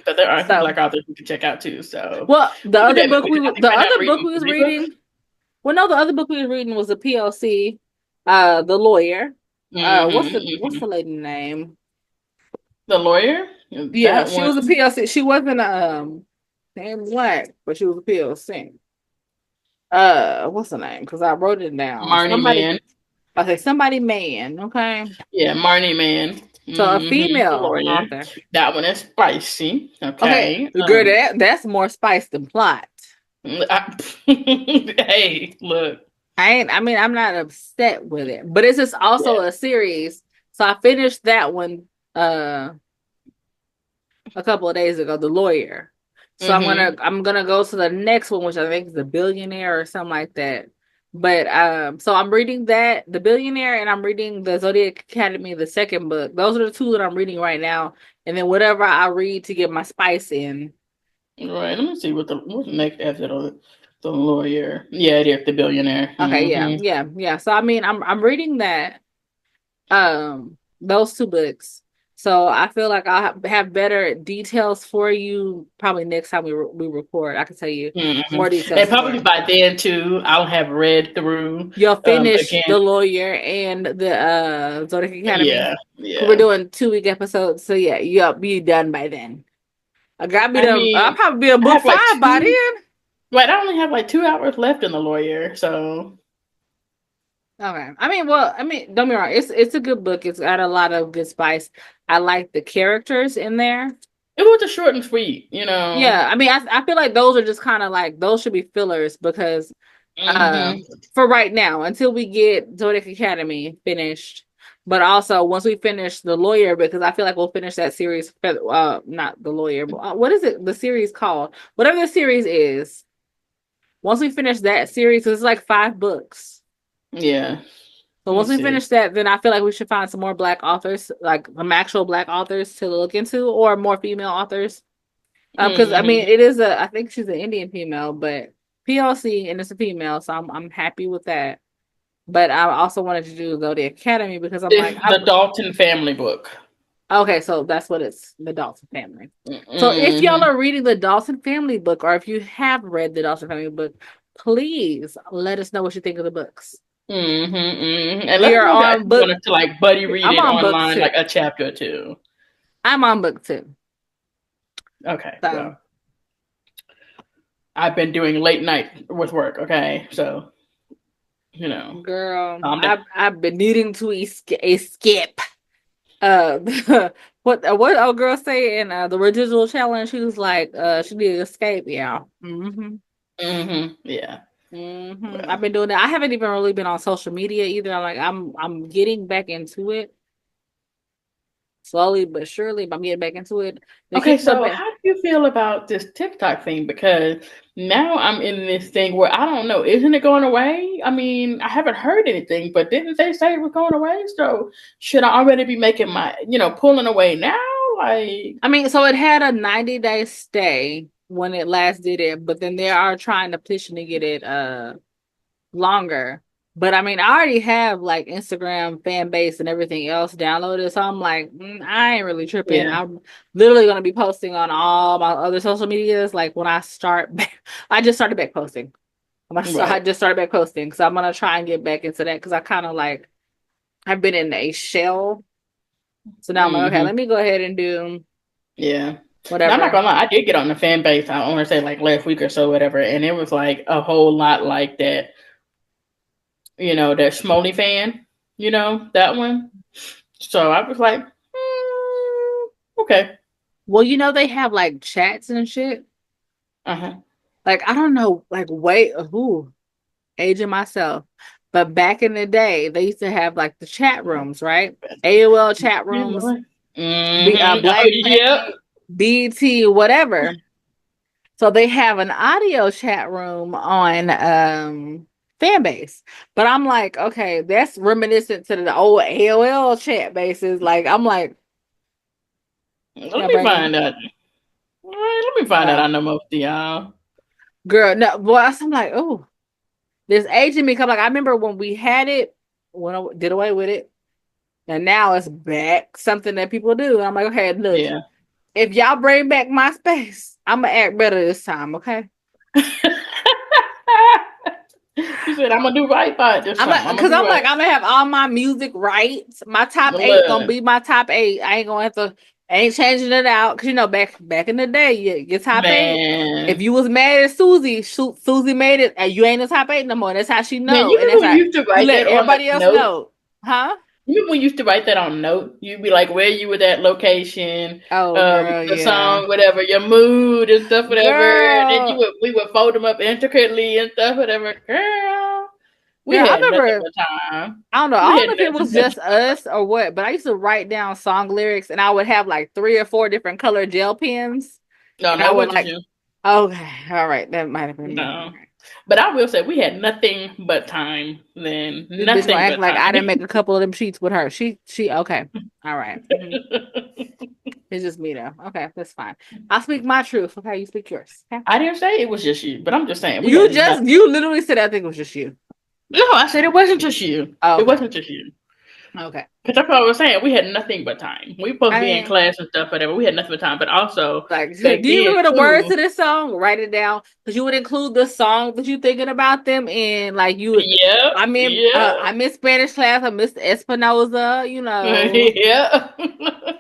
But there are some So, Black authors we can check out too. So well, we could maybe, I think the right now I'm other book reading we was 3 books. reading. Well, no, the other book we was reading was a PLC, the lawyer. What's the lady name? The lawyer. Yeah, That she one. was a PLC. She wasn't named Black, but she was a PLC. What's the name? Because I wrote it down. Marnie Man. I say somebody man, okay? Yeah, Marnie Man. So a The female lawyer. author. That one is spicy. Okay, Okay. girl, that's more spice than plot. Hey, look. I mean, I'm not upset with it, but it's just also Yeah. a series. So I finished that one a couple of days ago, The Lawyer. So Mm-hmm. I'm gonna go to the next one, which I think is The Billionaire or something like that. But so I'm reading that, The Billionaire, and I'm reading the Zodiac Academy, the second book. Those are the two that I'm reading right now. And then whatever I read to get my spice in. Right. Let me see what's the next after the lawyer. Yeah, it is the billionaire. Okay, Mm-hmm. yeah. So I mean, I'm reading that, those 2 books. So I feel like I'll have better details for you probably next time we record. I can tell you more And details for probably it. by then too, I'll have read through You'll finish again. The Lawyer and the Zodiac Academy. Yeah, 'Cause we're yeah. doing 2-week episodes. So yeah, you'll be done by then. I gotta be I done. I'll mean, probably be on I book have like 5 by two. then. Right, I only have like 2 hours left in the lawyer, so Okay. Don't get me wrong. It's a good book. It's got a lot of good spice. I like the characters in there. It was a short and sweet, you know. Yeah, I feel like those are just kind of like those should be fillers because Hmm. for right now until we get Zodiac Academy finished, but also once we finish the lawyer because I feel like we'll finish that series. Not the lawyer, but what is it? The series called whatever the series is. Once we finish that series, it's like 5 books. Yeah. So Let me once we see. finish that, then I feel like we should find some more black authors, like some actual black authors to look into, or more female authors. Because I Hmm. mean, it is a, I think she's an Indian female, but PLC and it's a female, so I'm happy with that. But I also wanted to do Zodiac Academy because I'm like, The Dalton family book. okay, so that's what it's the Dawson family. So if y'all Hmm. are reading the Dawson family book, or if you have read the Dawson family book, please let us know what you think of the books. And We let me are know if you on actually book. wanted to like buddy read I'm it on book online, two. like a chapter or two. I'm on book two. Okay, So well, I've been doing late night with work. Okay, so you know, girl, calm down. I've been needing to escape. Uh, what old girl say in the residual challenge? She was like, she did escape. Yeah. Yeah. I've Well, been doing that. I haven't even really been on social media either. I'm getting back into it slowly but surely. But I'm getting back into it. They okay, keep coming so back. how do you feel about this TikTok thing? Because now I'm in this thing where I don't know, isn't it going away? I mean, I haven't heard anything, but didn't they say it was going away? So should I already be making my, pulling away now? Like, I mean, so it had a 90-day stay when it last did it, but then they are trying to petition to get it longer. But I mean, I already have like Instagram fan base and everything else downloaded, so I'm like, I ain't really tripping. yeah, I'm literally gonna be posting on all my other social medias. Like when I start, I just started back posting. I right. just started back posting, so I'm gonna try and get back into that because I kind of like I've been in a shell. So now I'm like, okay, Hmm. let me go ahead and do Yeah. Now I'm not whatever. gonna lie, I did get on the fan base. I want to say like last week or so, whatever, and it was like a whole lot like that. That Schmoley fan. That one. So I was like, okay. Well, they have like chats and shit. Uh huh. Like I don't know, like wait, who aging myself. But back in the day, they used to have like the chat rooms, right? AOL chat You rooms, Lord. Mm-hmm. Oh, Black yep. Planet, BT, whatever. So they have an audio chat room on Fanbase. But I'm like, okay, that's reminiscent to the old AOL chat bases. Like I'm like, Let yeah, me bringing find out. All right, let me find out. uh, I know most of y'all. girl, no, boy, I'm like, oh, this aging me. Come like I remember when we had it, when I did away with it. And now it's back, something that people do. And I'm like, okay, look, Yeah. if y'all bring back my space, I'm gonna act better this time, okay? She said, "I'm gonna do right by it this I'm time. like, I'm gonna cause do I'm like, right." I'm gonna have all my music right. My top eight gonna Look, be my top eight. I ain't gonna have to, ain't changing it out. Cause back in the day, your top eight. If man, you was mad at Susie, Susie made it, and you ain't a top eight no more. That's how she man, know, you and remember that's when you how used to you write let that on the everybody else note? know, huh? You remember when you used to write that on note? You'd be like, where you were at location, Oh, girl, the yeah, song, whatever, your mood and stuff, whatever. And then girl. we would fold them up intricately and stuff, whatever. Girl, we Girl, I had nothing remember. but time. I don't know. I We don't had know if it nothing was but just us or what, but I used to write down song lyrics and I would have like 3 or 4 different color gel pens. no, And no, I it would wasn't just like, you. okay, all right, that might have been me. No. But I will say we had nothing but time then. This bitch gonna Nothing act but like I time. didn't make a couple of them sheets with her. Okay. All right. It's just me though. Okay, that's fine. I'll speak my truth. Okay, you speak yours. Okay. I didn't say it was just you, but I'm just saying we had nothing. You literally said I think it was just you. No, I said it wasn't just you. Oh, It okay. wasn't just you. Okay. Because that's what I was saying. We had nothing but time. We supposed to I be in mean, class and stuff, whatever. We had nothing but time. But also like, back do you then remember the words too. to this song? Write it down because you would include the song that you thinking about them in. Like you would, Yep. I Yep. miss Spanish class. I miss Espinoza. Yep.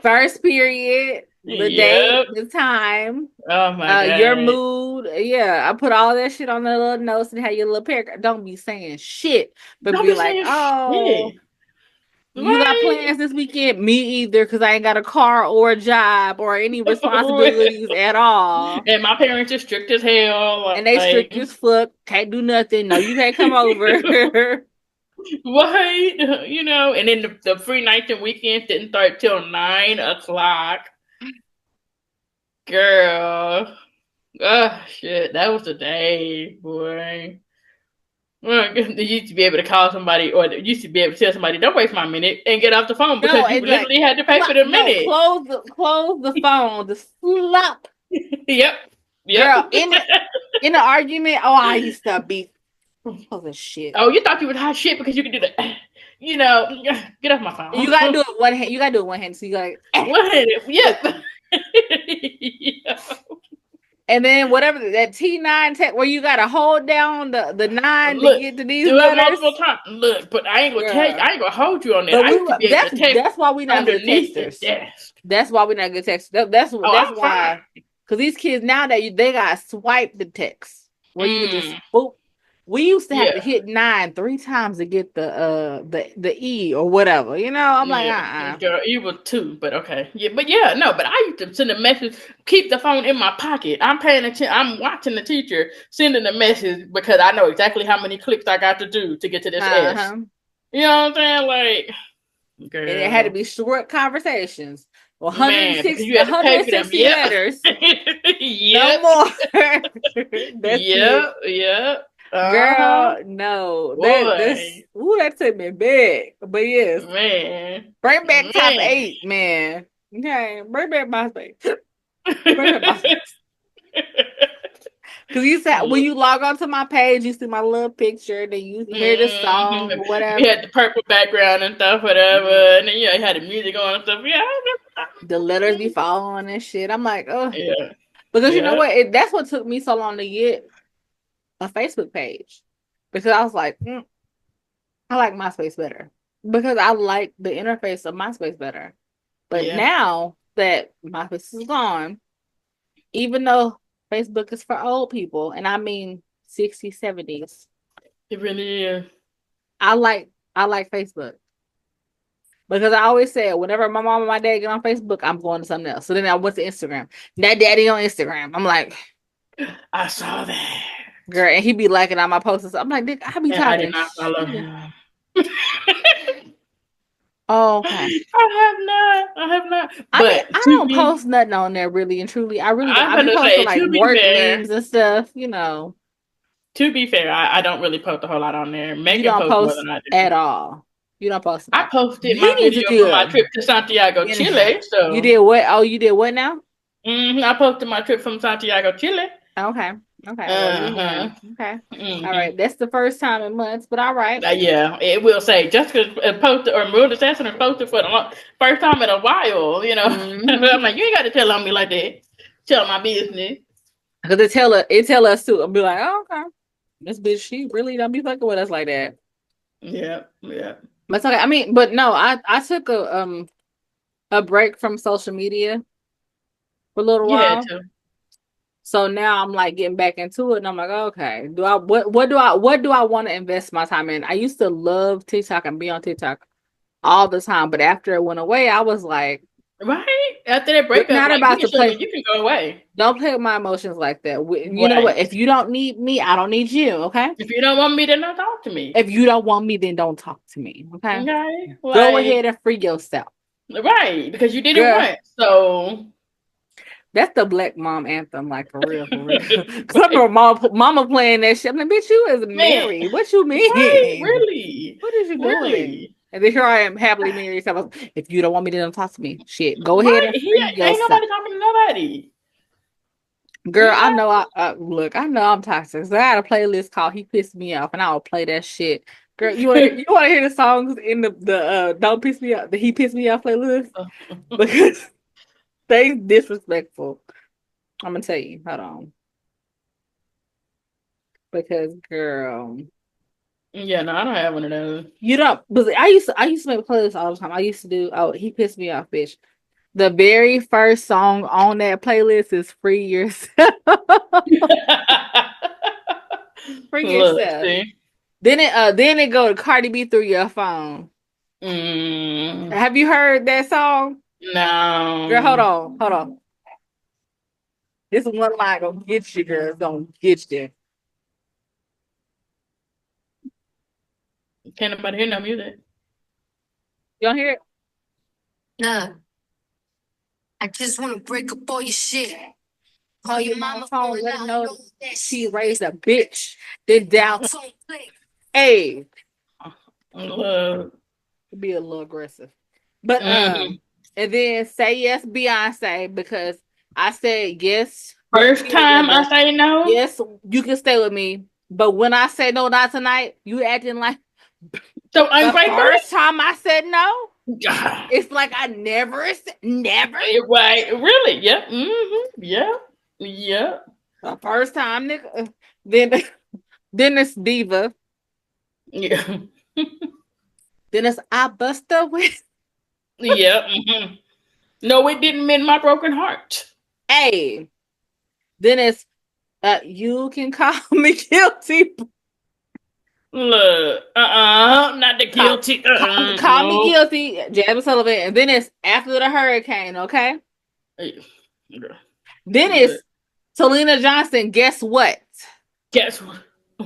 First period, the date, Yep. the time, Oh my your god. mood, I put all that shit on the little notes and have your little paragraph. Don't be saying shit, but Don't be be like, saying oh, shit. you got Right. plans this weekend? Me either, because I ain't got a car or a job or any responsibilities at all. And my parents are strict as hell. And they Like, strict as fuck. Can't do nothing. No, you can't come over. right? And then the free nights and weekends didn't start till 9 o'clock. Girl. Oh, shit. That was the day, boy. Well, you used to be able to call somebody, or you used to be able to tell somebody, "Don't waste my minute," and get off the phone No, because you and like, literally had to pay for the no, minute. close the phone. The slap. Yep, yep. Girl, in the argument, oh, I used to be oh the shit. Oh, you thought you was hot shit because you could do that? Get off my You phone. gotta do it one hand. You gotta do it one hand. So you gotta What? look. Yep. Yeah. And then whatever that T9 tech where you gotta hold down the nine to Look, get to these do it letters. multiple times. Look, but I ain't gonna tell you. Girl. I ain't gonna hold you on that. But I used to be able to text that's why we not good underneath the texters. desk. That's why we're not good texters. Oh, That's I'm why, fine. because these kids now they got swipe the text where you can just Mm, boop. We used to have to yeah. hit 9 3 times to get the E or whatever. I'm like, Yeah, girl, you were too, but okay. Yeah, but yeah, no, but I used to send a message, keep the phone in my pocket. I'm paying attention, I'm watching the teacher sending a message because I know exactly how many clicks I got to do to get to this S. uh-huh. You know what I'm saying? Like, And it had to girl, be short conversations. man, because 160, you had to pay for them. 160 Yep. letters. No Yep. more. That's it. Yep. Yep. Uh-huh. Girl, no. Boy. That took me back. But yes. Man. Bring back top Man. 8, man. Okay. Bring back MySpace. Bring back MySpace. Because you said when you log onto my page, you see my little picture, then you hear the song or We whatever. had the purple background and stuff, whatever, and then you had the music on and stuff. Yeah, The letters be falling and shit. I'm like, oh. yeah, Because you know yeah, what? That's what took me so long to get a Facebook page. Because I was like, I like MySpace better. Because I like the interface of MySpace better. But yeah. now that MySpace is gone, even though Facebook is for old people, and I mean 60s, 70s, It really is. I like Facebook. Because I always said whenever my mom and my dad get on Facebook, I'm going to something else. So then I went to Instagram. That daddy on Instagram. I'm like, I saw that, girl, and he be liking all my posts. I'm like, Dick, I be and I did talking not follow shit. him. Oh, okay. I have not. I mean, But I to don't be, post nothing on there really and truly. I really don't. I'm I be gonna posting say, like work memes and stuff. to be fair, I don't really post a whole lot on there. You Megan don't posts more post than I do. at all. You don't post I enough. posted my You need to video from my do trip to Santiago, Chile. You So did what? Oh, you did what now? I posted my trip from Santiago, Chile. Okay. Okay. Well, you Uh-huh. know. Okay. All Mm-hmm. right. That's the first time in months, but all right. Yeah, it will say Jessica posted or Maroon Assassin posted for the first time in a while. Mm-hmm. I'm like, you ain't got to tell on me like that. Tell my business. Because it tell us too. I'll be like, oh, okay. This bitch, she really don't be fucking with us like that. Yeah, yeah, But it's okay. I mean, but no, I took a break from social media for a little you had while. to. So now I'm like getting back into it, and I'm like, okay, what do I want to invest my time in? I used to love TikTok and be on TikTok all the time, but after it went away, I was like, Right after that we're breakup, not like you about can to show me, play. you can go away. Don't play with my emotions like that. You know what? Right. If you don't need me, I don't need you. Okay. If you don't want me, then don't talk to me. If you don't want me, then don't talk to me. Okay. Okay. Go Like ahead and free yourself. right because you did it Girl, once. So that's the black mom anthem, like for real, for real. Because I remember mama playing that shit. I'm like, bitch, you is man, married. What you right? mean? Really? What is you doing? Really? And then here I am, happily married. So if you don't want me, then don't talk to me. Shit, go ahead Right? and He free ain't yourself. nobody talking to nobody. Girl, I know. Look. I know I'm toxic. So I had a playlist called "He Pissed Me Off," and I will play that shit. Girl, you want to hear the songs in the "Don't Piss Me Off," the "He Pissed Me Off" playlist because they disrespectful. I'm gonna tell you. Hold on, because girl, Yeah, no, I don't have one of those. you don't. But I used to make playlists all the time. I used to do. Oh, he pissed me off, bitch. The very first song on that playlist is "Free Yourself." Look, yourself. see. Then it go to Cardi B through your phone. Have you heard that song? Girl, hold No. on, hold on. This one line gonna get you, girl. It's gonna get you. Can't nobody hear no music. You don't hear it? Nah, I just wanna break up all your shit. Call your mama phone, phone, let her let know know that she shit. raised a bitch. Then down. Phone play. Hey, Look. be a little aggressive. But Mhm. and then say yes, Beyonce, because I said yes. First time I Whatever. say no. Yes, you can stay with me. But when I say no, not tonight, you acting like So the ungrateful. first time I said no, God. it's like I never. Right. Really? Yep. Mm-hmm. Yep. Yep. The first time, nigga. Then it's Diva. Yeah. Then it's I bust up with. Yep. Mm-hmm. No, it didn't mend my broken heart. Hey. Then it's you can call me guilty. Not the Call, guilty. call me No. guilty, Jasmine Sullivan. And then it's after the hurricane, okay? Girl. Then Look. it's Selena Johnson. Guess what? Guess what?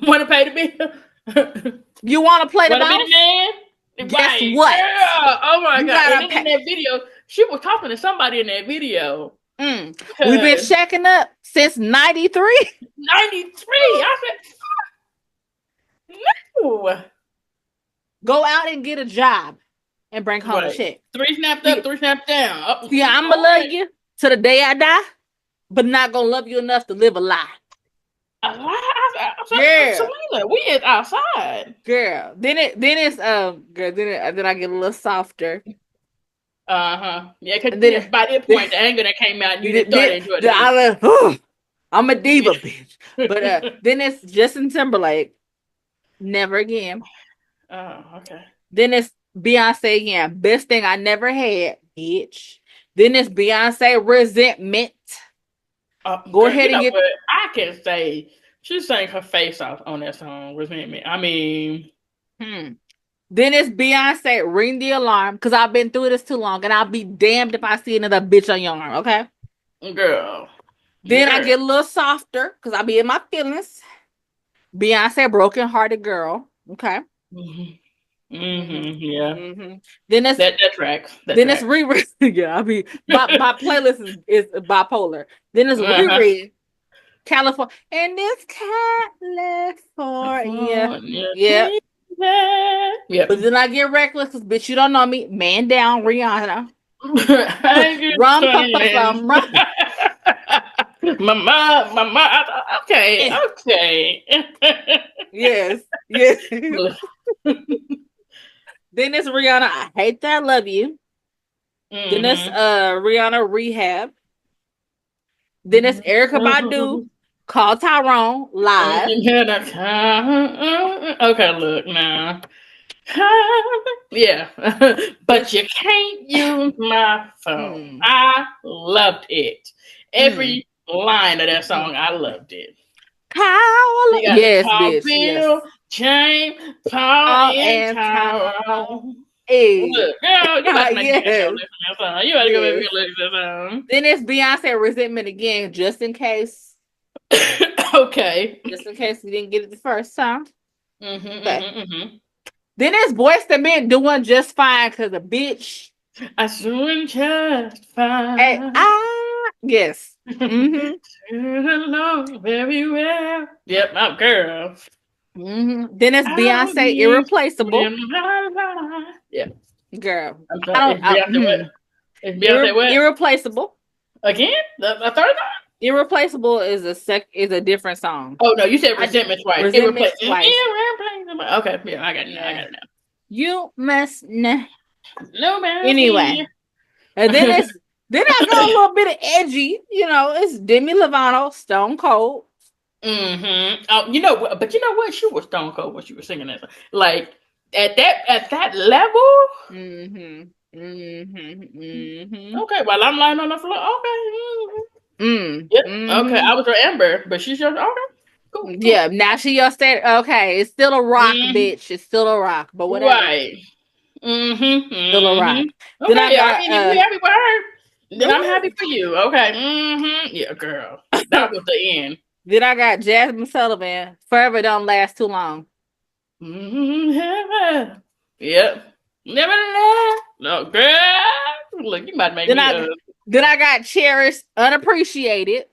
Want to pay the bill? You want to play the Want to be boss? the man? Guess Right, what? girl. Oh my You god! And gotta then in pay. that video, she was talking to somebody in that video We've been because checking up since '93. 93. I said no. Go out and get a job and bring home a Right. check. Three snapped up, See, three snapped down. Oh, see, I'm gonna love okay. you to the day I die, but not gonna love you enough to live a lie. Yeah, Selena, we is outside. girl. Then I get a little softer. Yeah, because And then by that point, the anger that came out, and you didn't start enjoying the music. I'm a diva, bitch. But then it's Justin Timberlake. Never again. Oh, okay. Then it's Beyonce again. Best thing I never had, bitch. Then it's Beyonce Resentment. Go Girl, ahead you and know get. what? I can say she sang her face off on that song, Resentment. I mean, Then it's Beyonce Ring the Alarm because I've been through this too long and I'll be damned if I see another bitch on your arm, okay? girl. Then I get a little softer because I be in my feelings. Beyonce Broken Hearted Girl, okay? Yeah. Then it's that tracks. Then it's Riri. Yeah, I mean, my playlist is bipolar. Then it's Riri, California, and it's California. Yeah. Yep. But then I get reckless because bitch, you don't know me. Man down, Rihanna. I get Rum, pa, pa, saying. rum. Mama. Okay. Yes. Yes. Then it's Rihanna. I hate that. I love you. Then it's Rihanna Rehab. Then it's Erica Badu. Call Tyrone live. Okay, look now. Yeah, but you can't use my phone. I loved it. Every line of that song, I loved it. You got Yes, Paul bitch. Bill, Yes. James, Paul, and And Tyrone. Hey. Look, girl, you about to make me go Yes. listen to that song. You about to go make me listen to that song. Then it's Beyonce Resentment again, just in case. Okay. Just in case we didn't get it the first time. Mm-hmm. Then it's Boyz II Men doing just fine because a bitch. I doing just fine. Hey, yes. Along very well. Yep, my girl. Then it's Beyonce Irreplaceable. Yeah. Girl. I'm sorry. It's Beyonce what? It's Beyonce what? Irreplaceable. Again? The third time? Irreplaceable is a different song. Oh no, you said resentment twice. Resentment twice. Okay, yeah, I got it now. I got it now. You must know. No man. Anyway. And then I go a little bit of edgy, it's Demi Lovato, Stone Cold. Oh, but you know what? She was stone cold when she was singing that song. Like at that level. Okay, while I'm lying on the floor. Okay. Yep. Okay, I was her Amber, but she's your okay. Cool. Yeah, now she your state. Okay, it's still a rock, bitch. It's still a rock, but whatever. Right. Still a rock. Then I Okay, I got mean, if you happy for her, then I'm happy ooh. for you. Okay. Yeah, girl. That was the end. Then I got Jasmine Sullivan. Forever don't last too long. Yep. Never left. No, girl. Look, you might make Then me then I got Cherished, Unappreciated.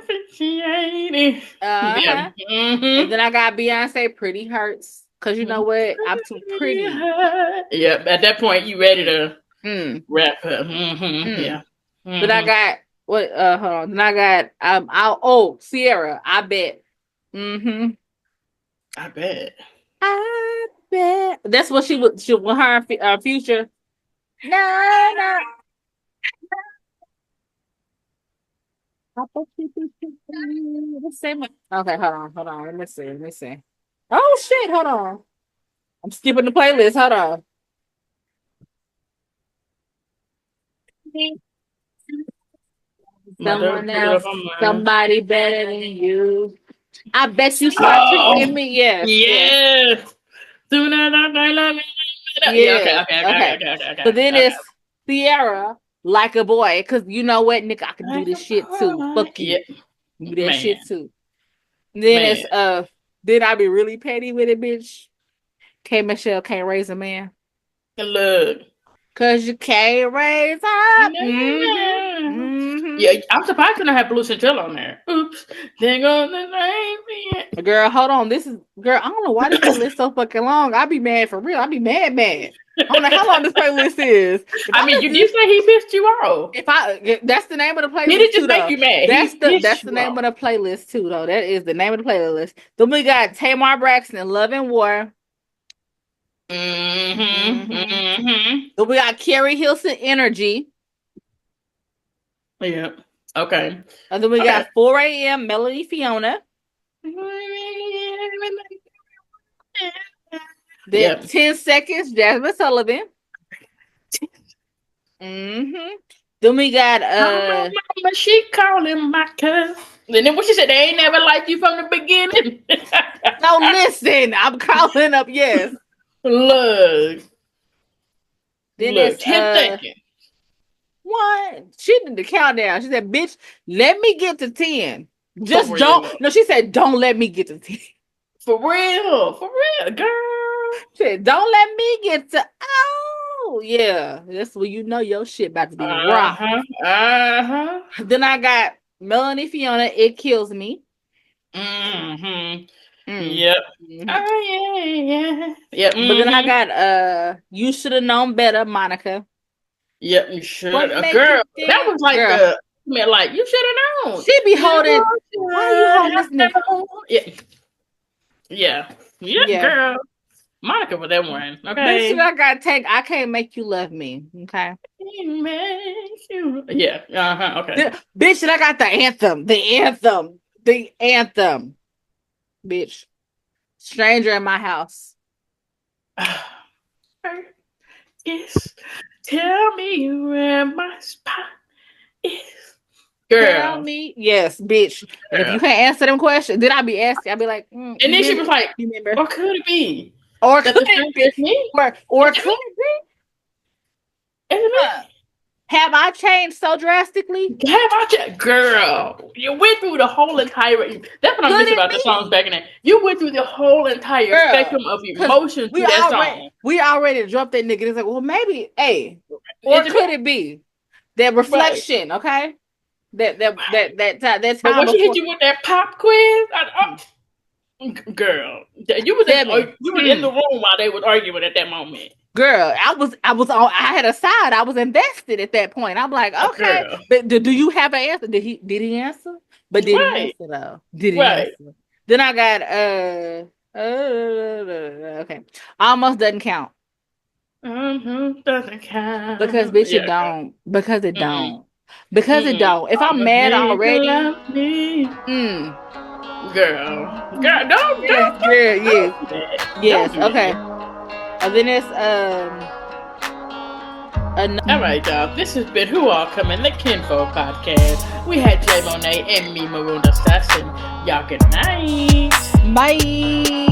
appreciated. Yeah. Uh-huh. And then I got Beyonce, Pretty Hurts. Cause you know what? I'm too pretty. Yep. At that point, you ready to Mm. wrap up. Mm. Yeah. Then I got what hold on. Then I got Sierra, I bet. I bet. I bet. That's what she with her future. No, no. Okay, hold on. Let me see. Oh shit, hold on. I'm skipping the playlist. Hold on. Someone else, somebody better than you. I bet you start treating me. Yes. Yes. Sooner than I love you. Yeah, Yeah. okay. So then it's Sierra, Like a Boy, because you know what, nigga, I can do this shit too. Fuck you. Yep. Do that shit too. Then it's then I be really petty with it, bitch. K Michelle can't raise a man. Look. Cause you can't raise up. Yeah, I'm surprised you don't have Blue Chantel on there. Oops. There goes the name. Girl, hold on. Girl, I don't know why this playlist so fucking long. I be mad for real. I be mad. I don't know how long this playlist is. I mean, you did say he pissed you off. That's the name of the playlist. He didn't just too, make though. you mad. That's the name of the playlist too, though. That is the name of the playlist. Then we got Tamar Braxton, Love and War. Then we got Carrie Hilson, Energy. Yeah. Okay. And then we got 4 a.m. Melody Fiona. Then 10 seconds, Jasmine Sullivan. Then we got Mama, she calling my cousin. And then what she said, they ain't never liked you from the beginning. No, listen, I'm calling up, yes. Look. Then it's 10 seconds. What? She did the countdown. She said, bitch, let me get to 10. Just don't. No, she said, don't let me get to 10. For real, girl. She said, don't let me get to. Oh, yeah. That's when you know your shit about to be rock. Then I got Melanie Fiona, It Kills Me. Yep. Oh, yeah. Yep. But then I got You Should Have Known Better, Monica. Yep, you should. Girl, that was like like you should have known. She be holding. Why you holding this nigga? Yeah, girl. Monica with that one. Okay. Bitch, I gotta take. I Can't Make You Love Me. Okay. Yeah. Okay. Bitch, I got the anthem. The anthem. Bitch. Stranger in My House. Yes. Tell me where my spot is. Girl. Tell me. Yes, bitch. Girl. And if you can't answer them questions, then I'll be asking. I'll be like, and then she was like, or could it be? Or could it be? Or could it be? Have I changed so drastically? Have I changed? Girl, you went through the whole entire. That's what I miss about the songs back in there. You went through the whole entire spectrum of emotion to that song. We already dropped that nigga. It's like, well, maybe, hey, or could it be that reflection? Okay, that time. But when she hit you with that pop quiz, girl, you was in the room while they was arguing at that moment. Girl, I had a side. I was invested at that point. I'm like, okay, but do you have an answer? Did he answer? But did he answer though? Did he answer? Then I got okay, almost doesn't count. Doesn't count because bitch it don't. Because it don't. Because it don't. If I'm mad already, girl, don't. Yes. Okay. And then it's All right, y'all. This has been Who All Coming, the Kinfolk Podcast. We had Jay Monet and me, Maroon Assassin. Y'all good night. Bye.